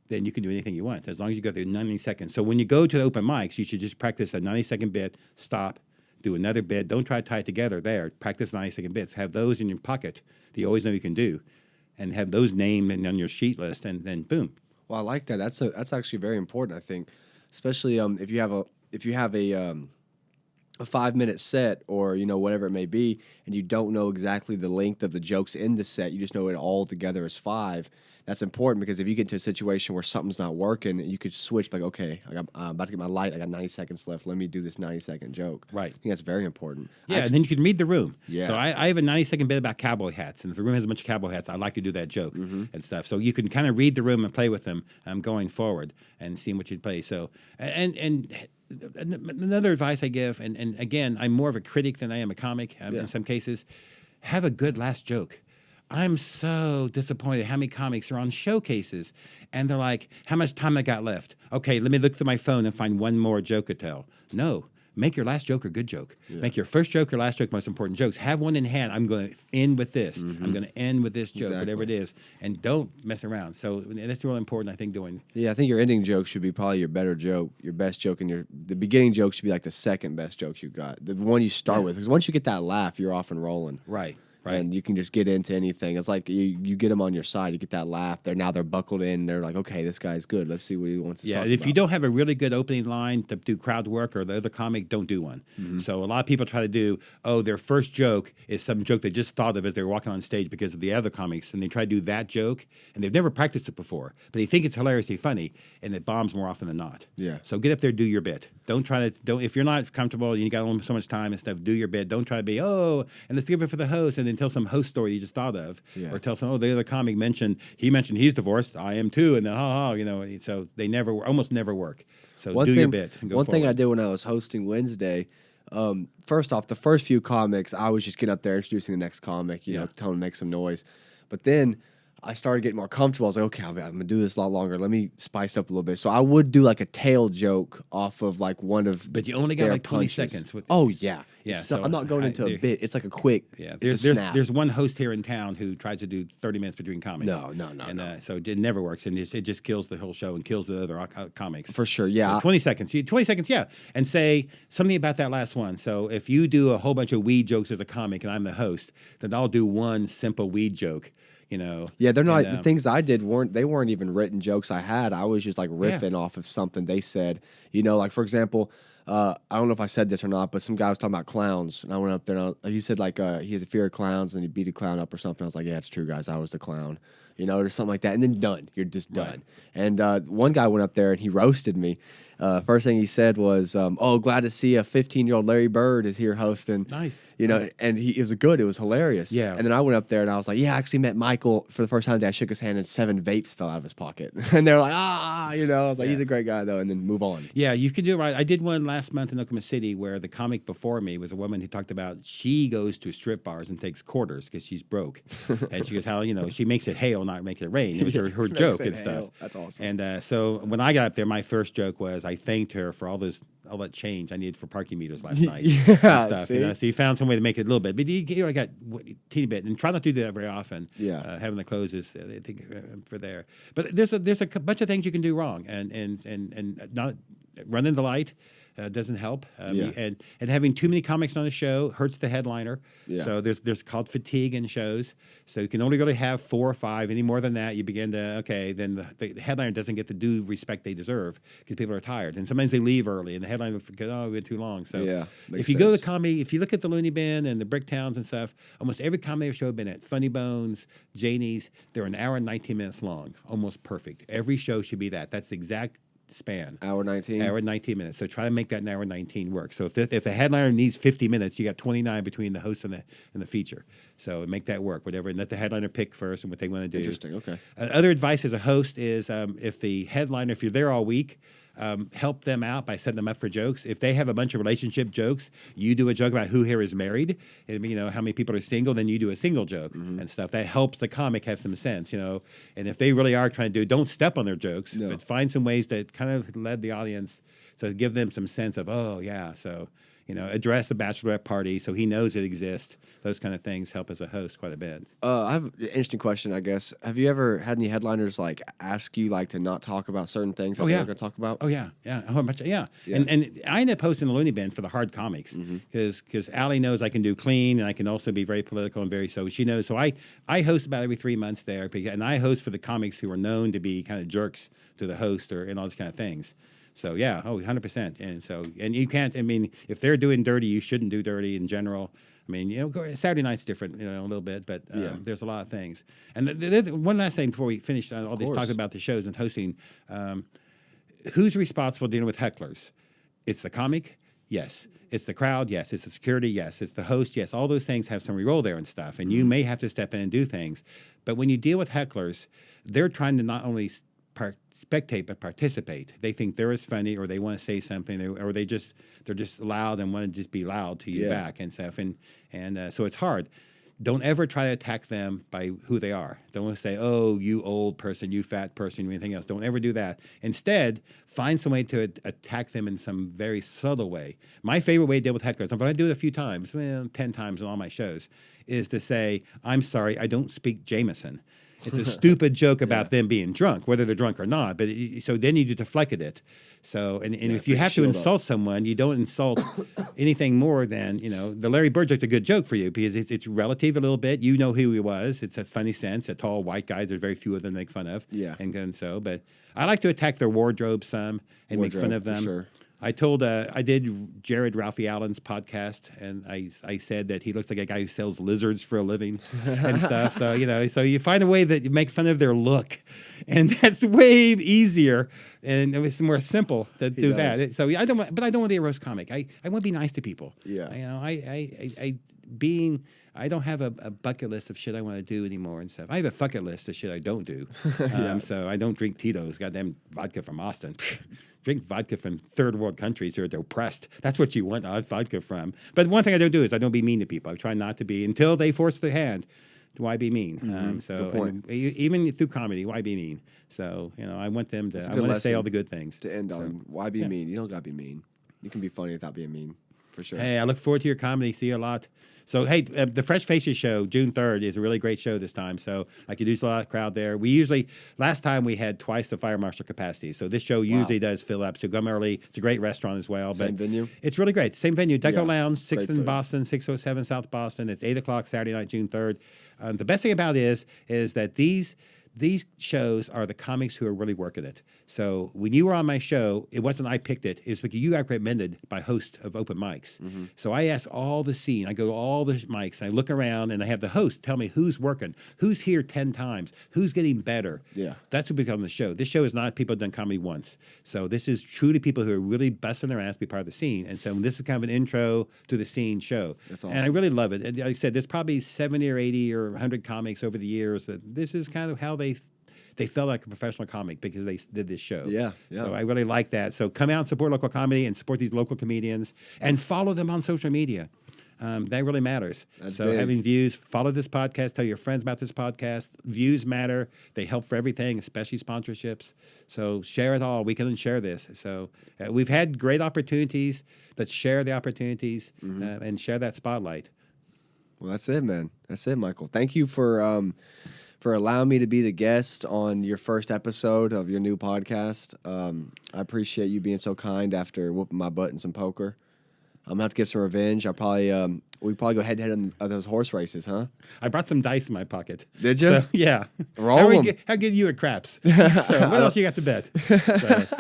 Speaker 1: then you can do anything you want as long as you go through 90 seconds. So when you go to the open mics, you should just practice a 90-second bit, stop, do another bit. Don't try to tie it together there. Practice 90-second bits. Have those in your pocket that you always know you can do, and have those named and on your sheet list, and then boom.
Speaker 2: Well, I like that. That's actually very important, I think, especially if you have a 5-minute set or whatever it may be, and you don't know exactly the length of the jokes in the set. You just know it all together is 5. That's important because if you get to a situation where something's not working, you could switch like, okay, I'm about to get my light. I got 90 seconds left. Let me do this 90-second joke.
Speaker 1: Right.
Speaker 2: I think that's very important.
Speaker 1: Yeah, and then you can read the room.
Speaker 2: Yeah.
Speaker 1: So I have a 90-second bit about cowboy hats, and if the room has a bunch of cowboy hats, I like to do that joke and stuff. So you can kind of read the room and play with them going forward and seeing what you'd play. So and another advice I give, and again, I'm more of a critic than I am a comic in some cases, have a good last joke. I'm so disappointed how many comics are on showcases and they're like, how much time I got left? Okay, let me look through my phone and find one more joke to tell. No, make your last joke a good joke. Yeah. Make your first joke or last joke most important jokes. Have one in hand. I'm going to end with this. I'm going to end with this joke, whatever it is. And don't mess around. So that's really important, I think, doing.
Speaker 2: Yeah, I think your ending joke should be probably your better joke, your best joke, and the beginning joke should be like the second best joke you got. The one you start with. Because once you get that laugh, you're off and rolling.
Speaker 1: Right.
Speaker 2: Right. And you can just get into anything. It's like you get them on your side. You get that laugh. They're buckled in. They're like, okay, this guy's good. Let's see what he wants to talk about.
Speaker 1: Yeah, if you don't have a really good opening line to do crowd work or the other comic, don't do one. So a lot of people try to do, their first joke is some joke they just thought of as they were walking on stage because of the other comics, and they try to do that joke, and they've never practiced it before, but they think it's hilariously funny, and it bombs more often than not.
Speaker 2: Yeah.
Speaker 1: So get up there, do your bit. If you're not comfortable, you got only so much time and stuff, do your bit. Don't try to be, and let's give it for the host, and then tell some host story you just thought of, or tell some, the other comic mentioned he's divorced, I am too, and then so they almost never work. So your bit and go
Speaker 2: One thing
Speaker 1: forward.
Speaker 2: I did when I was hosting Wednesday, first off, the first few comics, I was just getting up there introducing the next comic, telling them to make some noise. But then I started getting more comfortable. I was like, okay, I'm going to do this a lot longer. Let me spice up a little bit. So I would do like a tail joke off of like one of
Speaker 1: But you only got like 20
Speaker 2: punches.
Speaker 1: seconds.
Speaker 2: Yeah.
Speaker 1: Yeah,
Speaker 2: I'm not going into a bit. It's like a quick
Speaker 1: There's one host here in town who tries to do 30 minutes between comics.
Speaker 2: No.
Speaker 1: So it never works, and it just kills the whole show and kills the other comics.
Speaker 2: For sure, yeah.
Speaker 1: So 20 seconds. 20 seconds, yeah. And say something about that last one. So if you do a whole bunch of weed jokes as a comic and I'm the host, then I'll do one simple weed joke.
Speaker 2: Yeah, they're not the things I did weren't even written jokes I had. I was just like riffing off of something they said. Like for example, I don't know if I said this or not, but some guy was talking about clowns, and I went up there and he said like he has a fear of clowns and he beat a clown up or something. I was like, yeah, it's true, guys. I was the clown, or something like that. And then done. You're just done.
Speaker 1: Right.
Speaker 2: And one guy went up there and he roasted me. First thing he said was, glad to see a 15-year-old Larry Bird is here hosting.
Speaker 1: Nice.
Speaker 2: And it was hilarious.
Speaker 1: Yeah.
Speaker 2: And then I went up there and I was like, yeah, I actually met Michael for the first time today. I shook his hand and 7 vapes fell out of his pocket. And they're like, I was like, he's a great guy though, and then move on.
Speaker 1: Yeah, you can do it right. I did one last month in Oklahoma City where the comic before me was a woman who talked about she goes to strip bars and takes quarters because she's broke. And she goes, how, she makes it hail, not make it rain. It was her joke and stuff.
Speaker 2: That's awesome.
Speaker 1: And so when I got up there, my first joke was I thanked her for all that change I needed for parking meters last night. And stuff,
Speaker 2: see?
Speaker 1: So you found some way to make it a little bit, but I got a teeny bit, and try not to do that very often.
Speaker 2: Yeah.
Speaker 1: Having the closes, I think, for there. But there's a bunch of things you can do wrong, and not running the light. doesn't help.
Speaker 2: Yeah.
Speaker 1: And having too many comics on a show hurts the headliner.
Speaker 2: Yeah.
Speaker 1: So there's called fatigue in shows. So you can only really have 4 or 5. Any more than that, you begin to then the headliner doesn't get the due respect they deserve because people are tired, and sometimes they leave early, and the headliner goes, "Oh, we went too long." So
Speaker 2: Yeah,
Speaker 1: if
Speaker 2: makes
Speaker 1: you go to
Speaker 2: sense.
Speaker 1: comedy, if you look at the Looney Bin and the Bricktowns and stuff, almost every comedy show I've been at, Funny Bones, Janie's, they're an hour and 19 minutes long, almost perfect. Every show should be that. That's the exact span.
Speaker 2: Hour 19.
Speaker 1: Hour and 19 minutes. So try to make that an hour and 19 work. So if the headliner needs 50 minutes, you got 29 between the host and the feature. So make that work, whatever, and let the headliner pick first and what they want to do.
Speaker 2: Interesting. Okay.
Speaker 1: Other advice as a host is if the headliner, if you're there all week, help them out by setting them up for jokes. If they have a bunch of relationship jokes, you do a joke about who here is married, and how many people are single. Then you do a single joke and stuff. That helps the comic have some sense, And if they really are trying to don't step on their jokes,
Speaker 2: No.
Speaker 1: but find some ways that kind of led the audience, so give them some sense of so. Address the bachelorette party so he knows it exists. Those kind of things help as a host quite a bit.
Speaker 2: I have an interesting question, I guess. Have you ever had any headliners ask you to not talk about certain things that they're going to talk about?
Speaker 1: Oh yeah, yeah, a whole bunch. Yeah.
Speaker 2: Yeah.
Speaker 1: And I end up hosting the Looney Bin for the hard comics because Allie knows I can do clean and I can also be very political and so she knows. So I host about every 3 months there, and I host for the comics who are known to be kind of jerks to the host and all these kind of things. So yeah, 100%. And you can't. If they're doing dirty, you shouldn't do dirty in general. Saturday night's different, a little bit, but there's a lot of things. And one last thing before we finish all this talk about the shows and hosting, who's responsible dealing with hecklers? It's the comic, yes. It's the crowd, yes. It's the security, yes. It's the host, yes. All those things have some role there and stuff, and you may have to step in and do things. But when you deal with hecklers, they're trying to not only spectate but participate. They think they're as funny, or they want to say something, or they're just loud and want to just be loud to you back and stuff. And so it's hard. Don't ever try to attack them by who they are. Don't want to say, "Oh, you old person, you fat person," or anything else. Don't ever do that. Instead, find some way to attack them in some very subtle way. My favorite way to deal with hecklers, but I do it a few times, 10 times on all my shows, is to say, "I'm sorry, I don't speak Jameson." It's a stupid joke about them being drunk, whether they're drunk or not. But so then you deflected it. So and if you have to insult someone, you don't insult anything more than the Larry Bird joke's a good joke for you because it's relative a little bit. You know who he was. It's a funny sense. A tall white guy. There's very few of them to make fun of.
Speaker 2: Yeah.
Speaker 1: And so, but I like to attack their wardrobe some and make fun of them.
Speaker 2: For sure.
Speaker 1: I did Jared Ralphie Allen's podcast, and I said that he looks like a guy who sells lizards for a living and stuff. So, so you find a way that you make fun of their look, and that's way easier, and it's more simple to do that. So I don't want to be a roast comic. I want to be nice to people.
Speaker 2: Yeah.
Speaker 1: I don't have a bucket list of shit I want to do anymore and stuff. I have a bucket list of shit I don't do. So I don't drink Tito's, goddamn vodka from Austin. Drink vodka from third world countries who are depressed. That's what you want vodka from. But one thing I don't do is I don't be mean to people. I try not to be until they force the hand. Why be mean?
Speaker 2: Good point.
Speaker 1: Even through comedy, why be mean? So I want them to. I want to say all the good things
Speaker 2: to end on. Why be mean? You don't gotta be mean. You can be funny without being mean, for sure.
Speaker 1: Hey, I look forward to your comedy. See you a lot. So, hey, the Fresh Faces show, June 3rd, is a really great show this time. So I could use a lot of crowd there. Last time we had twice the fire marshal capacity. So this show usually does fill up. So come early. It's a great restaurant as well.
Speaker 2: Same venue?
Speaker 1: It's really great. Same venue, Deco Lounge, 6th in
Speaker 2: food.
Speaker 1: Boston, 607 South Boston. It's 8 o'clock Saturday night, June 3rd. The best thing about it is that these shows are the comics who are really working it. So when you were on my show, it wasn't I picked it. It was because you got recommended by host of open mics. So I asked all the scene. I go to all the mics. And I look around, and I have the host tell me who's working, who's here 10 times, who's getting better.
Speaker 2: Yeah.
Speaker 1: That's what becomes the show. This show is not people who've done comedy once. So this is truly people who are really busting their ass to be part of the scene. And so this is kind of an intro to the scene show.
Speaker 2: That's awesome.
Speaker 1: And I really love it. And like I said, there's probably 70 or 80 or 100 comics over the years that this is kind of how they felt like a professional comic because they did this show.
Speaker 2: Yeah.
Speaker 1: So I really like that. So come out and support local comedy and support these local comedians and follow them on social media. That really matters.
Speaker 2: That's
Speaker 1: so
Speaker 2: big.
Speaker 1: having views, follow this podcast, tell your friends about this podcast. Views matter. They help for everything, especially sponsorships. So share it all. We can share this. So we've had great opportunities. Let's share the opportunities and share that spotlight.
Speaker 2: Well, that's it, man. That's it, Michael. Thank you for for allowing me to be the guest on your first episode of your new podcast. I appreciate you being so kind after whooping my butt in some poker. I'm gonna have to get some revenge. We probably go head to head on those horse races, huh?
Speaker 1: I brought some dice in my pocket.
Speaker 2: Did you?
Speaker 1: So, yeah.
Speaker 2: Roll
Speaker 1: how
Speaker 2: 'em.
Speaker 1: how good are you at craps? So what else you got to bet? So,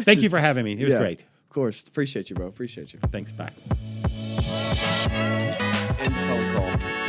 Speaker 1: thank you for having me. It was great.
Speaker 2: Of course. Appreciate you, bro. Appreciate you.
Speaker 1: Thanks. Bye.
Speaker 2: End phone call.